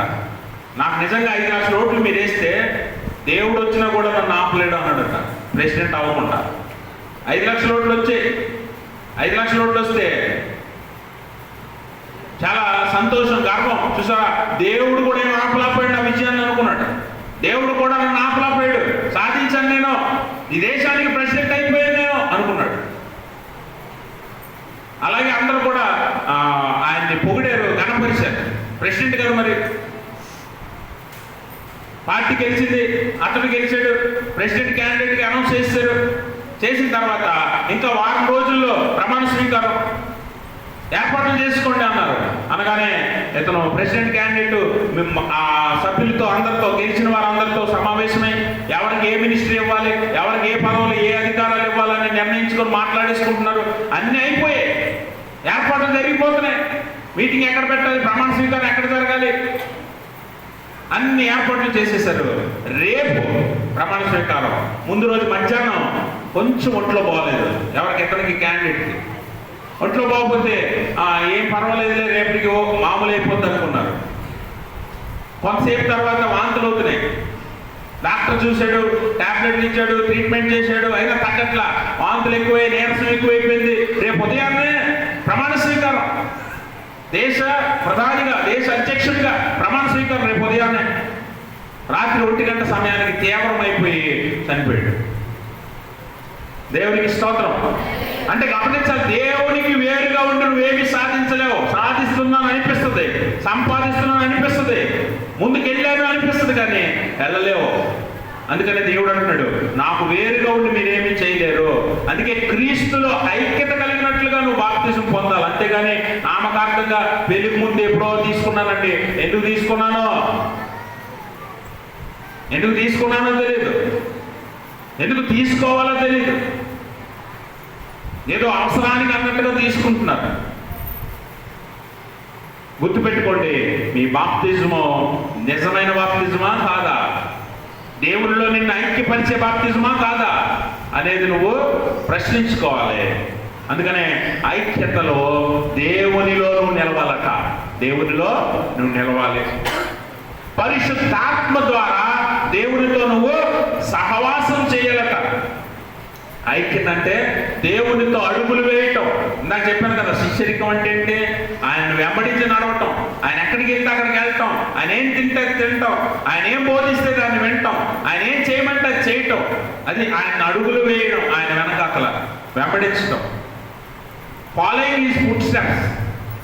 నాకు నిజంగా 5 లక్షల ఓట్లు మీరు వేస్తే దేవుడు వచ్చినా కూడా నన్ను ఆపలేడు అన్నాడట ప్రెసిడెంట్ అవ్వకుండా. 5 లక్షల ఓట్లు వచ్చాయి. 5 లక్షల ఓట్లు వస్తే చాలా సంతోషం, గర్వం. చూసారా, దేవుడు కూడా ఏం ఆపలేకపోయాడు నా విజయాన్ని అనుకున్నాడు. దేవుడు కూడా నన్ను ఆపలేకపోయాడు, సాధించాను నేను, ఈ దేశానికి ప్రెసిడెంట్ అయిపోయాను నేను అనుకున్నాడు. అలాగే అందరూ కూడా ఆయన్ని పొగిడారు, గణపరిచారు. ప్రెసిడెంట్ గారు మరి పార్టీ గెలిచింది, అతను గెలిచాడు, ప్రెసిడెంట్ క్యాండిడేట్కి అనౌన్స్ చేశారు. చేసిన తర్వాత ఇంకా వారం రోజుల్లో ప్రమాణ స్వీకారం ఏర్పాట్లు చేసుకోండి అన్నారు. అనగానే ఇతను ప్రెసిడెంట్ క్యాండిడేట్ ఆ సభ్యులతో అందరితో, గెలిచిన వారందరితో సమావేశమై ఎవరికి ఏ మినిస్ట్రీ ఇవ్వాలి, ఎవరికి ఏ పదవులు ఏ అధికారాలు ఇవ్వాలని నిర్ణయించుకొని మాట్లాడేసుకుంటున్నారు. అన్నీ అయిపోయాయి, ఏర్పాట్లు జరిగిపోతున్నాయి. మీటింగ్ ఎక్కడ పెట్టాలి, ప్రమాణ స్వీకారం ఎక్కడ జరగాలి, అన్ని ఏర్పాట్లు చేసేసారు. రేపు ప్రమాణ స్వీకారం. ముందు రోజు మధ్యాహ్నం కొంచెం ఒంట్లో బాగలేదు ఎవరికి, ఇతనికి క్యాండిడేట్కి ఒంట్లో బాగోపోతే ఏం పర్వాలేదులే రేపటికి మామూలు అయిపోద్ది అనుకున్నారు. కొంతసేపు తర్వాత వాంతులు అవుతున్నాయి. డాక్టర్ చూశాడు, టాబ్లెట్లు ఇచ్చాడు, ట్రీట్మెంట్ చేశాడు, అయినా తగ్గట్లా. వాంతులు ఎక్కువై నీరసం ఎక్కువైపోయింది. రేపు ఉదయాన్నే ప్రమాణ స్వీకారం. దేశ ప్రధానిగా, దేశ అధ్యక్షుడిగా ప్రమాణ స్వీకారం రేపు ఉదయాన్నే. రాత్రి 1 గంట సమయానికి తీవ్రమైపోయి చనిపోయాడు. దేవునికి స్తోత్రం. అంటే గమనించాలి, దేవునికి వేరుగా ఉండి నువ్వేమి సాధించలేవు. సాధిస్తున్నాను అనిపిస్తుంది, సంపాదిస్తున్నాను అనిపిస్తుంది, ముందుకెళ్ళాను అనిపిస్తుంది, కానీ వెళ్ళలేవు. అందుకనే దేవుడు అంటున్నాడు, నాకు వేరుగా ఉండి మీరేమీ చేయలేరు. అందుకే క్రీస్తులో ఐక్యత కలిగినట్లుగా నువ్వు బాప్తిజం పొందాలి. అంతేగాని నామకార్థంగా పెళ్లికి ముందు ఎప్పుడో తీసుకున్నానండి, ఎందుకు తీసుకున్నానో తెలియదు, ఎందుకు తీసుకోవాలో తెలియదు, ఏదో అవసరానికి అన్నట్టుగా తీసుకుంటున్నారు. గుర్తుపెట్టుకోండి, మీ బాప్తిజము నిజమైన బాప్తిజమా కాదా, దేవుళ్ళలో నిన్ను ఐక్యపరిచే బాప్తిజమా కాదా అనేది నువ్వు ప్రశ్నించుకోవాలి. అందుకనే ఐక్యతలో దేవునిలో నువ్వు నిలవాలట. దేవునిలో నువ్వు నిలవాలి. పరిశుద్ధాత్మ ద్వారా దేవునితో నువ్వు సహవాసం చేయాలట. ఐక్యత అంటే దేవునితో అడుగులు వేయటం. ఇందాక చెప్పాను కదా, శిష్యరికం అంటే ఏంటి? ఆయన వెంబడించి నడవటం, ఆయన ఎక్కడికి వెళ్తే అక్కడికి వెళ్తాం, ఆయన ఏం తింటే తింటాం, ఆయన ఏం బోధిస్తే దాన్ని వింటాం, ఆయన ఏం చేయమంటే అది చేయటం. అది ఆయన అడుగులు వేయడం, ఆయన వెనకాతల వెంబడించటం. ఫాలోయింగ్ హిస్ ఫుట్ స్టెప్స్,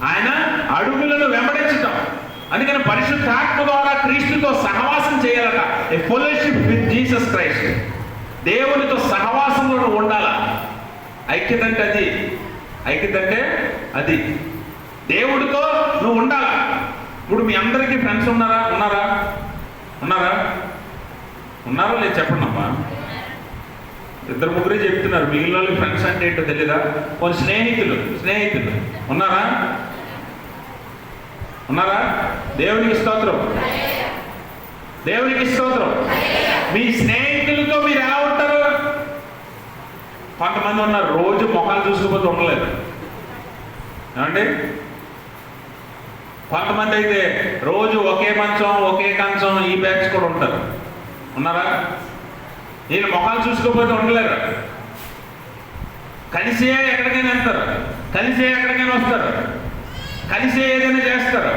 ఆయన అడుగులను వెంబడించటం. అందుకని పరిశుద్ధాత్మ ద్వారా క్రీస్తుతో సహవాసం చేయాలట. ఏ ఫెలోషిప్ విత్ జీసస్ క్రైస్ట్. దేవునితో సహవాసంలో ఉండాల. ఐక్యత అంటే అది. ఐక్యత అంటే అది. దేవుడితో నువ్వు ఉండాలా. ఇప్పుడు మీ అందరికీ ఫ్రెండ్స్ ఉన్నారా? ఉన్నారా? ఉన్నారా? ఉన్నారా లేదు చెప్పండి అమ్మా. ఇద్దరు ముగ్గురే చెప్తున్నారు. మిగిలిన వాళ్ళకి ఫ్రెండ్స్ అంటే ఏంటో తెలీదా? కొన్ని స్నేహితులు ఉన్నారా? ఉన్నారా? దేవునికి స్తోత్రం, దేవునికి స్తోత్రం. మీ స్నేహితులతో మీరు ఎలా ఉంటారు? కొంతమంది ఉన్నారు రోజు మొఖాలు చూసుకోకపోతే ఉండలేదు, ఏమండి? కొంతమంది అయితే రోజు ఒకే మంచం ఒకే కంచం ఈ బ్యాగ్స్ కూడా ఉంటారు. ఉన్నారా? వీళ్ళు మొఖాలు చూసుకోకపోతే ఉండలేరు. కలిసే ఎక్కడికైనా వెళ్తారు, కలిసే ఎక్కడికైనా వస్తారు, కలిసే ఏదైనా చేస్తారు.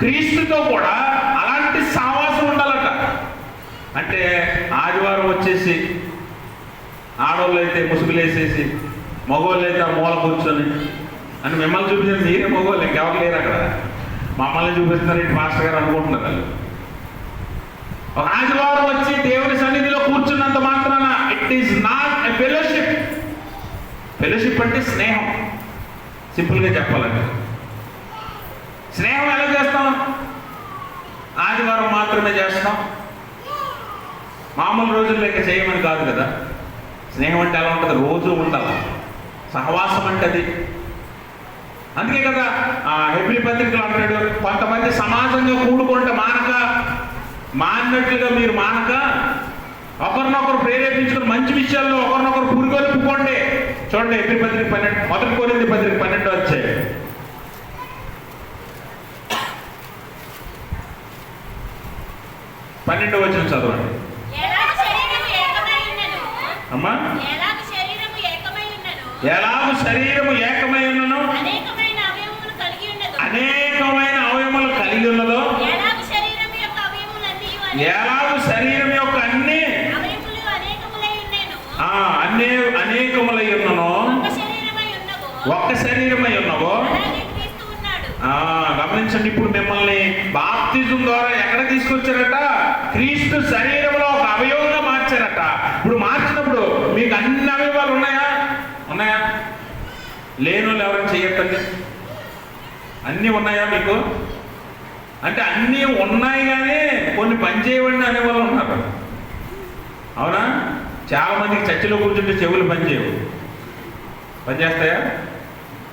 క్రీస్తుతో కూడా అలాంటి సహవాసం ఉండాలట. అంటే ఆదివారం వచ్చేసి ఆడవాళ్ళు అయితే ముసుగులు వేసేసి, మగవాళ్ళు అయితే ఆ మూల కూర్చొని అని మిమ్మల్ని చూపించారు. మీరే మగవాళ్ళు, ఇంకెవరు లేరు అక్కడ. మమ్మల్ని చూపిస్తున్నారు ఇటు మాస్టర్ గారు అనుకుంటున్నారు వాళ్ళు. ఆదివారం వచ్చి దేవుని సన్నిధిలో కూర్చున్నంత మాత్రాన it is not a fellowship. Fellowship అంటే స్నేహం. సింపుల్గా చెప్పాలంటే స్నేహం ఎలా చేస్తాం? ఆదివారం మాత్రమే చేస్తాం. మామూలు రోజుల్లో ఇంకా చేయమని కాదు కదా. స్నేహం అంటే ఎలా ఉంటుంది? రోజు ఉండాలి. సహవాసం అంటే అది. అందుకే కదా హెబ్రీ పత్రికలు అంటాడు, కొంతమంది సమాజంగా కూడుకుంటే మానట్లుగా మీరు మానక ఒకరినొకరు ప్రేరేపించుకుని మంచి విషయాల్లో ఒకరినొకరు పురిగొల్పుకోండి. చూడండి హెబ్రీ పత్రిక 12, 1 కొరింథీ పత్రిక 12 వచ్చాయి. వచ్చిన చదవండి అమ్మా. ఎలాగూ శరీరము ఏకమై ఉన్నను, అనేకమైన అవయములు కలిగి ఉన్నదో, ఎలాగూ శరీరం యొక్క అన్ని అనేకములై ఉన్నను, ఒక్క శరీరమై ఉన్నవో. గమనించండి, ఇప్పుడు మిమ్మల్ని బాప్తిజం ద్వారా ఎక్కడ తీసుకొచ్చారట? క్రీస్తు శరీరంలో ఒక అవయవంగా మార్చారట. ఇప్పుడు మార్చినప్పుడు మీకు అన్ని అవయవాలు ఉన్నాయా? లేని వాళ్ళు ఎవరైనా చెయ్యొద్దండి. అన్నీ ఉన్నాయా మీకు? అంటే అన్నీ ఉన్నాయి కానీ కొన్ని పని చేయవండి అనే వాళ్ళు ఉన్నారు. అవునా? చాలా మందికి చర్చిలో కూర్చుంటే చెవులు పనిచేయవు. పనిచేస్తాయా?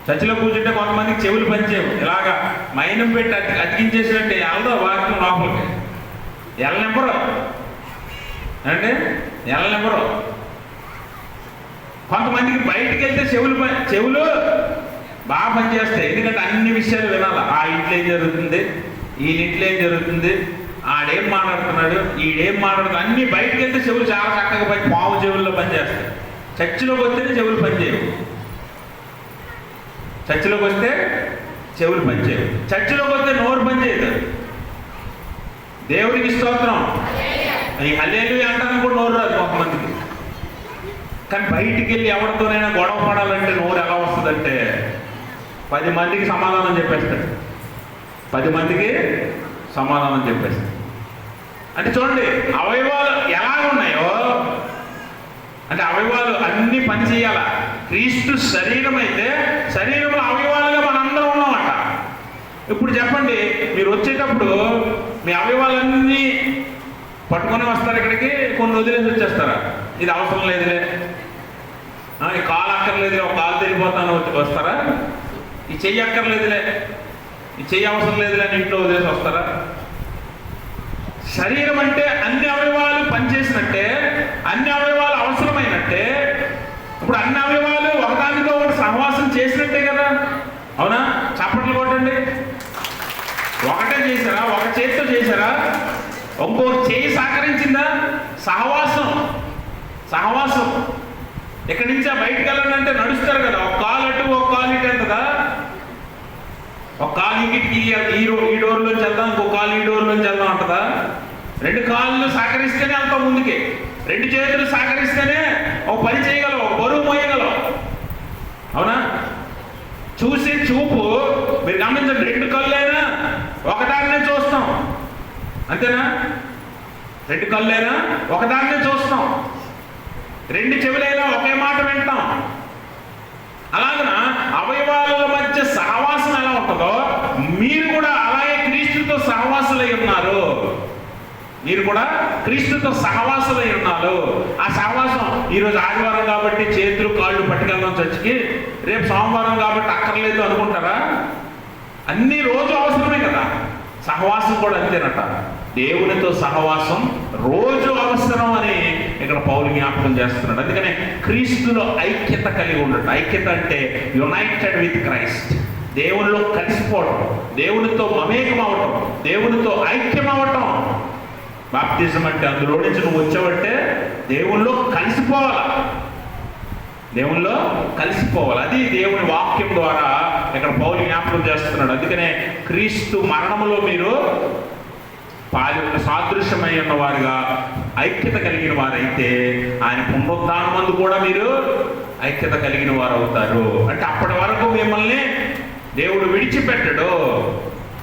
చర్చిలో కూర్చుంటే కొంతమందికి చెవులు పనిచేయవు. ఇలాగా మైనం పెట్టి అతికించేసినట్టే ఎల్దో వాక్యం లోపలికి ఎల్లనెంబరు అంటే ఎల్లనెంబరు. కొంతమందికి బయటికి వెళ్తే చెవులు బాగా పనిచేస్తాయి. ఎందుకంటే అన్ని విషయాలు వినాలి. ఆ ఇంట్లో ఏం జరుగుతుంది, ఈ ఇంట్లో ఏం జరుగుతుంది, ఆడేం మాట్లాడుతున్నాడు, ఈడేం మాట్లాడుతున్నాడు, అన్ని బయటికి వెళ్తే చెవులు చాలా చక్కగా పావు చెవుల్లో పనిచేస్తాయి. చర్చిలోకి వస్తేనే చెవులు పనిచేయవు. చర్చిలోకి వస్తే చెవులు పనిచేయవు. చర్చిలోకి వస్తే నోరు పనిచేయదు. దేవుడికి స్తోత్రం. ఈ హల్లెలూయా అంటాను కూడా నోరు రాదు కొంతమందికి. కానీ బయటికి వెళ్ళి ఎవరితోనైనా గొడవ పడాలంటే నోరు ఎలా వస్తుందంటే 10 మందికి సమాధానం చెప్పేస్తాడు. 10 మందికి సమాధానం చెప్పేస్తాడు. అంటే చూడండి అవయవాలు ఎలా ఉన్నాయో, అంటే అవయవాలు అన్ని పని చేయాల. క్రీస్తు శరీరం అయితే శరీరంలో అవయవాలుగా మనందరం ఉన్నామట. ఇప్పుడు చెప్పండి, మీరు వచ్చేటప్పుడు మీ అవయవాలన్నీ పట్టుకొని వస్తారు ఇక్కడికి, కొన్ని వదిలేసి వచ్చేస్తారా? ఇది అవసరం లేదులే, ఈ కాలు అక్కర్లేదులే, ఒక కాలు తిరిగిపోతాను వస్తారా? ఈ చెయ్యి అక్కర్లేదులే, ఈ చెయ్యి అవసరం లేదులే అని ఇంట్లో వదిలేసి వస్తారా? శరీరం అంటే అన్ని అవయవాలు పనిచేసినట్టే, అన్ని అవయవాలు అవసరమైనట్టే. ఇప్పుడు అన్ని అవయవాలు ఒకదానితో ఒకటి సహవాసం చేసినట్టే కదా. అవునా? చప్పట్లు కొట్టండి. ఒకటే చేశారా? ఒక చేతితో చేశారా? ఇంకో చేయి సహకరించిందా? సహవాసం. ఇక్కడి నుంచి బయటకు వెళ్ళాలంటే నడుస్తారు కదా, ఒక కాలు అటు ఒక కాలు ఇటు వెళ్తుందా? ఒక కాలు ఇంటికి ఈ డోర్లోంచి వెళ్దాం, ఇంకో కాలు ఈ డోర్లోంచి వెళ్దాం అంటదా? 2 కాళ్ళు సహకరిస్తేనే వెళ్తాం ముందుకి. 2 చేతులు సహకరిస్తేనే ఒక పని చేయగలం, ఒక బరువు మోయగలం. అంతేనా? 2 కళ్ళైనా ఒకదాన్నే చూస్తాం, 2 చెవులైనా ఒకే మాట వింటాం. అలాగన అవయవాల మధ్య సహవాసం ఎలా ఉంటుందో మీరు కూడా అలాగే క్రీస్తుతో సహవాసులై ఉన్నారు. మీరు కూడా క్రీస్తుతో సహవాసులై ఉన్నారు. ఆ సహవాసం ఈరోజు ఆదివారం కాబట్టి చేతులు కాళ్ళు పట్టుకెళ్దాం చర్చికి, రేపు సోమవారం కాబట్టి అక్కర్లేదు అనుకుంటారా? అన్ని రోజు అవసరమే కదా. సహవాసం కూడా అంతేనట. దేవునితో సహవాసం రోజు అవసరం అని ఇక్కడ పౌలు జ్ఞాపకం చేస్తున్నాడు. అందుకనే క్రీస్తులో ఐక్యత కలిగి ఉండటం. ఐక్యత అంటే యునైటెడ్ విత్ క్రైస్ట్, దేవునిలో కలిసిపోవటం, దేవునితో మమేకం అవటం, దేవునితో ఐక్యం అవటం. బాప్తిజం అంటే అందులో నుంచి నువ్వు వచ్చావంటే దేవునిలో కలిసిపోవాలి, దేవునిలో కలిసిపోవాలి. అది దేవుని వాక్యం ద్వారా ఇక్కడ పౌలు జ్ఞాపకం చేస్తున్నాడు. అందుకనే క్రీస్తు మరణములో మీరు సాదృశ్యమై ఉన్న వారుగా ఐక్యత కలిగిన వారైతే ఆయన పునరుద్ధానమందు కూడా మీరు ఐక్యత కలిగిన వారు అవుతారు. అంటే అప్పటి వరకు మిమ్మల్ని దేవుడు విడిచిపెట్టడు,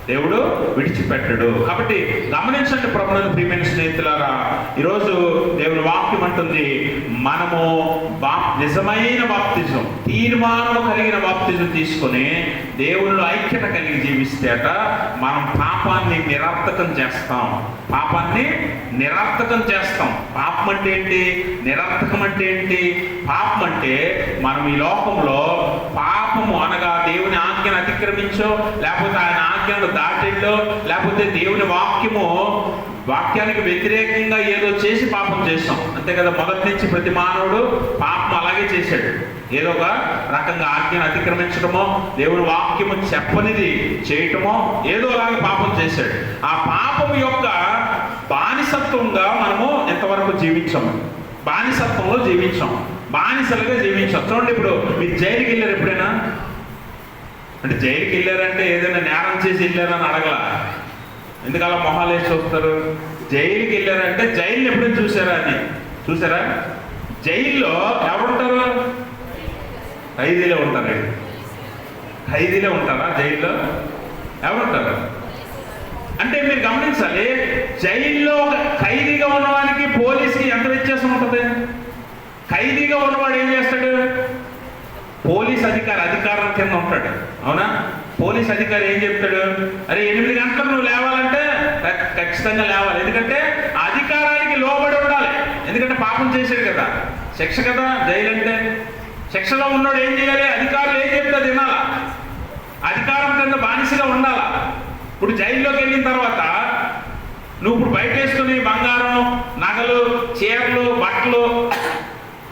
దేవుడు విడిచిపెట్టడు. కాబట్టి గమనించండి ప్రభువునందు ప్రియమైన స్నేహితులారా, ఈరోజు దేవుని వాక్యం అంటుంది మనము నిజమైన బాప్తిజం, తీర్మానం కలిగిన బాప్తిజం తీసుకొని దేవునిలో ఐక్యత కలిగి జీవిస్తేట మనం పాపాన్ని నిరర్థకం చేస్తాం. పాపాన్ని నిరర్థకం చేస్తాం. పాపం అంటే ఏంటి? నిరర్థకం అంటే ఏంటి? పాపం అంటే మనం ఈ లోకంలో పాపము అనగా దేవుని ఆజ్ఞను అతిక్రమించో, లేకపోతే ఆయన ఆజ్ఞను దాటిల్లో, లేకపోతే దేవుని వాక్యానికి వ్యతిరేకంగా ఏదో చేసి పాపం చేస్తాం. అంతే కదా. మొదటి నుంచి ప్రతి మానవుడు పాపం అలాగే చేశాడు. ఏదో ఒక రకంగా ఆజ్ఞను అతిక్రమించడమో, దేవుని వాక్యము చెప్పనిది చేయటమో, ఏదో అలాగే పాపం చేశాడు. ఆ పాపం యొక్క బానిసత్వంగా మనము ఎంతవరకు జీవించాము? బానిసత్వంలో జీవించాం, బానిసలుగా జీవించాం. చూడండి, ఇప్పుడు మీరు జైలుకి వెళ్ళారు ఎప్పుడైనా? అంటే జైలుకి వెళ్ళారంటే ఏదైనా నేరం చేసి వెళ్ళారని అడగల. ఎందుకు అలా మొహాలు వేసి చూస్తారు? జైలుకి వెళ్ళారంటే జైలుని ఎప్పుడైనా చూసారా అని. చూసారా? జైల్లో ఎవరుంటారు? ఖైదీలే ఉంటారు. ఖైదీలే ఉంటారా జైల్లో? ఎవరుంటారు? అంటే మీరు గమనించాలి, జైల్లో ఖైదీగా ఉన్నవానికి పోలీస్కి ఎంత వ్యత్యాసం ఉంటుంది? ఖైదీగా ఉన్నవాడు ఏం చేస్తాడు? పోలీస్ అధికారం కింద ఉంటాడు. అవునా? పోలీస్ అధికారి ఏం చెప్తాడు? అరే 8 గంటలకు నువ్వు లేవాలంటే ఖచ్చితంగా లేవాలి. ఎందుకంటే అధికారానికి లోబడి ఉండాలి. ఎందుకంటే పాపం చేశాడు కదా, శిక్ష కదా జైలు అంటే. శిక్షలో ఉన్నాడు ఏం చేయాలి? అధికారులు ఏం చెప్తే తినాలా, అధికారం కింద బానిసగా ఉండాలా. ఇప్పుడు జైల్లోకి వెళ్ళిన తర్వాత నువ్వు ఇప్పుడు బయట వేసుకుని బంగారం, నగలు, చీరలు, బట్టలు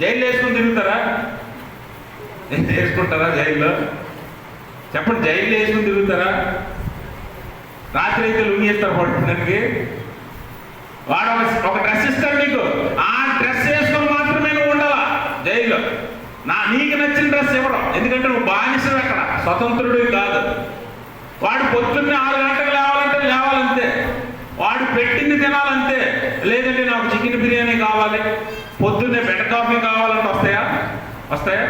జైలు వేసుకుని తిరుగుతారా? వేసుకుంటారా జైల్లో? చెప్పండి, జైల్లో వేసుకుని తిరుగుతారా? రాత్రి అయితే లుంగేస్తారు పడుకోవడానికి. వాడు ఒక డ్రెస్ ఇస్తాడు నీకు, ఆ డ్రెస్ వేసుకొని మాత్రమే నువ్వు ఉండాలా జైల్లో. నీకు నచ్చిన డ్రెస్ ఇవ్వడం, ఎందుకంటే నువ్వు బానిసవి, అక్కడ స్వతంత్రుడివి కాదు. వాడు పొద్దున్నే 6 గంటలకు లేవాలంటే లేవాలంతే, వాడు పెట్టింది తినాలంతే. లేదంటే నాకు చికెన్ బిర్యానీ కావాలి, పొద్దున్నే బెడ్ కాఫీ కావాలంటే వస్తాయా?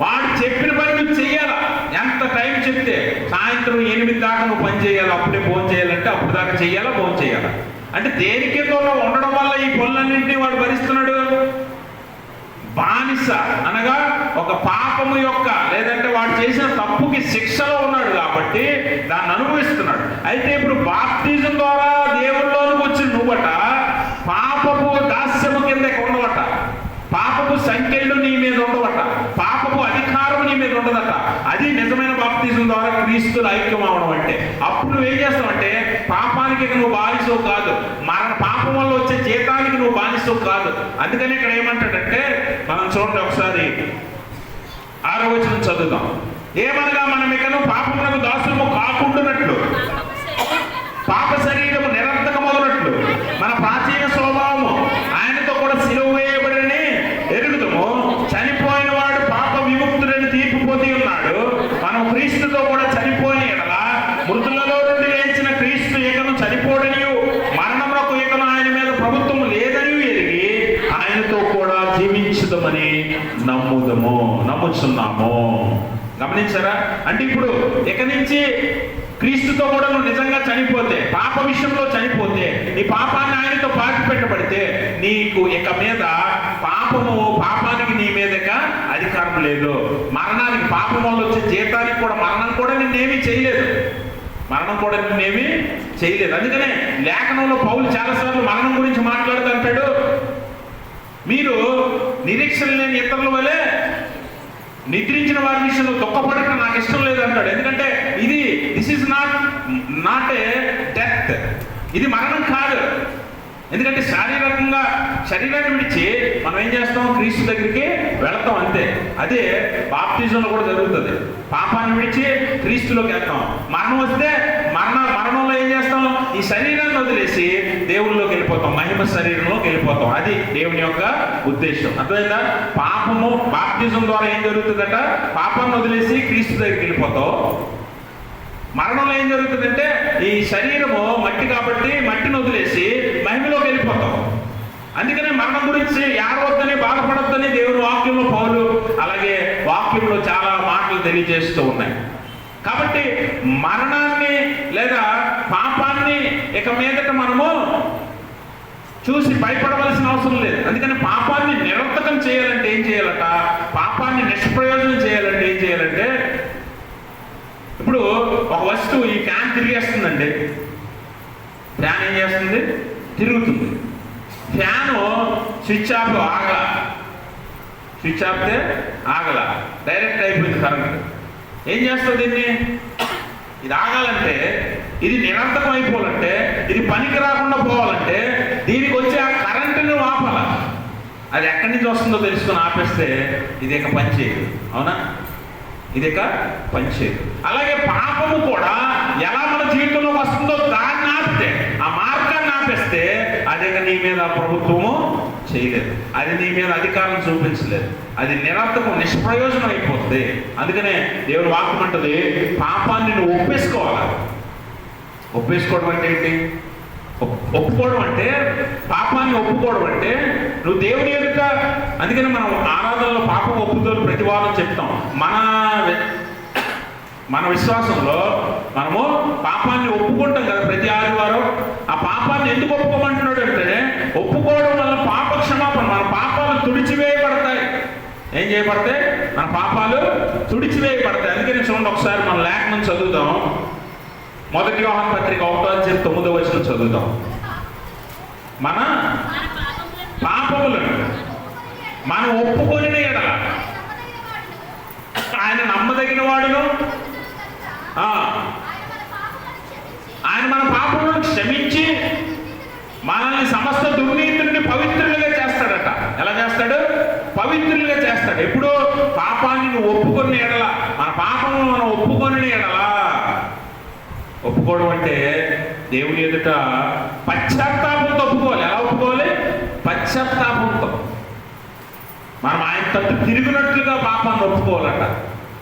వాడు చెప్పిన పని నువ్వు చెయ్యాలా. ఎంత టైం చెప్తే సాయంత్రం 8 దాకా నువ్వు పని చేయాలి, అప్పుడే భోజనం చేయాలంటే అప్పుడు దాకా చెయ్యాలా, భోజనం చేయాలా. అంటే దేనికి ఉండడం వల్ల ఈ పనులన్నింటినీ వాడు భరిస్తున్నాడు? బానిస అనగా ఒక పాపము యొక్క, లేదంటే వాడు చేసిన తప్పుకి శిక్షలో ఉన్నాడు కాబట్టి దాన్ని అనుభవిస్తున్నాడు. అయితే ఇప్పుడు బాప్తిజం ద్వారా దేవుళ్ళలోనికి వచ్చిన నువ్వట పాపపు దాస్యము కింద ఉండవట, పాపపు సంఖ్యలు నీ మీద ఉండవట, పాపపు అధికారం నీ మీద ఉండదట. అది నిజమైన బాప్తిజం ద్వారా క్రీస్తుల ఐక్యం అవడం అంటే. అప్పుడు నువ్వేం చేస్తావంటే పాపానికి నువ్వు బానిసవు కాదు, పాపం వల్ల వచ్చే జీతానికి నువ్వు బానిసవు కాదు. అందుకని ఇక్కడ ఏమంటాడంటే, మనం చూడండి ఒకసారి 6వ వచనం చదువుదాం. ఏమనగా మనం ఇకను పాపమునకు దాసులము కాకుండానట్లు, పాప శరీరము నిరర్థకమగునట్లు మన ప్రాచీన స్వభావము ఆయనతో కూడా సిలువ వేయబడినని ఎరుగుదము. చనిపోయిన వాడు పాప విముక్తుడని తీర్పు పొంది ఉన్నాడు. మనం క్రీస్తుతో కూడా చనిపోయిన ఎడల మృతులలో నుండి లేచిన క్రీస్తు ఇకను చనిపోడనియు, మరణమునకు ఇకను ఆయన మీద ప్రభుత్వం లేదని ఎరిగి ఆయనతో కూడా జీవించుదామని నమ్ముచున్నాము. గమనించారా? అంటే ఇప్పుడు ఇక నుంచి క్రీస్తుతో కూడా నువ్వు నిజంగా చనిపోతే, పాప విషయంలో చనిపోతే, నీ పాపాన్ని ఆయనతో పాతి పెట్టబడితే, నీకు ఇక మీద పాపానికి నీ మీద అధికారం లేదు. మరణానికి, పాపం వల్ల వచ్చే జీతానికి కూడా, మరణం కూడా నిన్నేమీ చేయలేదు. అందుకనే లేఖనంలో పౌలు చాలాసార్లు మరణం గురించి మాట్లాడుతుంటాడు. మీరు నిరీక్షణ లేని ఇతరుల వలె నిద్రించిన వారి విషయంలో దుఃఖపడటం నాకు ఇష్టం లేదు అంటాడు. ఎందుకంటే this is not a death, ఇది మరణం కాదు. ఎందుకంటే శరీరాన్ని విడిచి మనం ఏం చేస్తాం? క్రీస్తు దగ్గరికి వెళతాం, అంతే. అదే బాప్తిజంలో కూడా జరుగుతుంది. పాపాన్ని విడిచి క్రీస్తులోకి వెళ్తాం. మరణం వస్తే మరణంలో ఏం చేస్తాం? ఈ శరీరాన్ని వదిలేసి దేవుళ్ళలోకి వెళ్ళిపోతాం, మహిమ శరీరంలోకి వెళ్ళిపోతాం. అది దేవుని యొక్క ఉద్దేశం. అర్థమైందా? పాపము బాప్తిజం ద్వారా ఏం జరుగుతుందట? పాపాన్ని వదిలేసి క్రీస్తు దగ్గరికి వెళ్ళిపోతాం. మరణంలో ఏం జరుగుతుందంటే ఈ శరీరము మట్టి కాబట్టి మట్టిని వదిలేసి మహిమలోకి వెళ్ళిపోతాం. అందుకనే మరణం గురించి ఏడవద్దని, బాధపడొద్దని దేవుని వాక్యంలో పౌలు, అలాగే వాక్యంలో చాలా మాటలు తెలియజేస్తూ ఉన్నాయి. కాబట్టి మరణాన్ని లేదా పాపాన్ని ఇక మీదట మనము చూసి భయపడవలసిన అవసరం లేదు. అందుకని పాపాన్ని నిరర్థకం చేయాలంటే ఏం చేయాలట? పాపాన్ని నిష్ప్రయోజనం చేయాలంటే ఏం చేయాలంటే, ఇప్పుడు ఒక వస్తువు, ఈ ఫ్యాన్ తిరిగేస్తుందండి. ఫ్యాన్ ఏం చేస్తుంది? తిరుగుతుంది. ఫ్యాను స్విచ్ ఆఫ్ ఆపితే ఆగల, డైరెక్ట్ అయిపోయింది కరెంట్. ఏం చేస్తుంది దీన్ని? ఇది ఆగాలంటే, ఇది నిరంతరం అయిపోవాలంటే, ఇది పనికి రాకుండా పోవాలంటే దీనికి వచ్చి ఆ కరెంటును ఆపాల. అది ఎక్కడి నుంచి వస్తుందో తెలుసుకొని ఆపేస్తే ఇది ఇక పనిచేయదు. అవునా? ఇది ఇక పనిచేయదు. అలాగే పాపము కూడా ఎలా మన జీవితంలోకి వస్తుందో దాన్ని ఆపితే, ఆ మార్గాన్ని ఆపేస్తే అది ఇక నీ మీద ప్రభుత్వము చేయలేదు, అది నీ మీద అధికారం చూపించలేదు, అది నిరర్థకం, నిష్ప్రయోజనం అయిపోతుంది. అందుకనే దేవుని వాక్యం అంటది, పాపాన్ని నువ్వు ఒప్పేసుకోవాలి. ఒప్పేసుకోవడం అంటే ఏంటి? ఒప్పుకోవడం అంటే, పాపాన్ని ఒప్పుకోవడం అంటే నువ్వు దేవుని ఎదుట. అందుకని మనం ఆరాధనలో పాపం ఒప్పుతో ప్రతి వారం చెప్తాం. మన విశ్వాసంలో మనము పాపాన్ని ఒప్పుకుంటాం కదా ప్రతి ఆదివారం. ఆ పాపాన్ని ఎందుకు ఒప్పుకోమంటున్నాడు అంటే, ఒప్పుకోవడం వల్ల పాప క్షమాపణ, మన పాపాలు తుడిచివేయబడతాయి. ఏం చేయబడతాయి? మన పాపాలు తుడిచివేయబడతాయి. అందుకని చూడండి, ఒకసారి మన లేఖనం చదువుదాం. 1 యోహాను పత్రిక 1:9 చదువుదాం. మన పాపములను మనం ఒప్పుకొని ఎడల ఆయన నమ్మదగిన వాడును, ఆయన మన పాపములను క్షమించి మనల్ని సమస్త దుర్నీతుల్ని పవిత్రులుగా చేస్తాడట. ఎలా చేస్తాడు? పవిత్రులుగా చేస్తాడు. ఎప్పుడు? పాపాన్ని నువ్వు ఒప్పుకొని ఎడల, మన పాపము మనం ఒప్పుకొని ఎడల. ఒప్పుకోవడం అంటే దేవుని ఎదుట పశ్చాత్తాపంతో ఒప్పుకోవాలి. ఎలా ఒప్పుకోవాలి? పశ్చాత్తాపంతో. మనం ఆయన తట్టు తిరిగినట్లుగా పాపాన్ని ఒప్పుకోవాలట.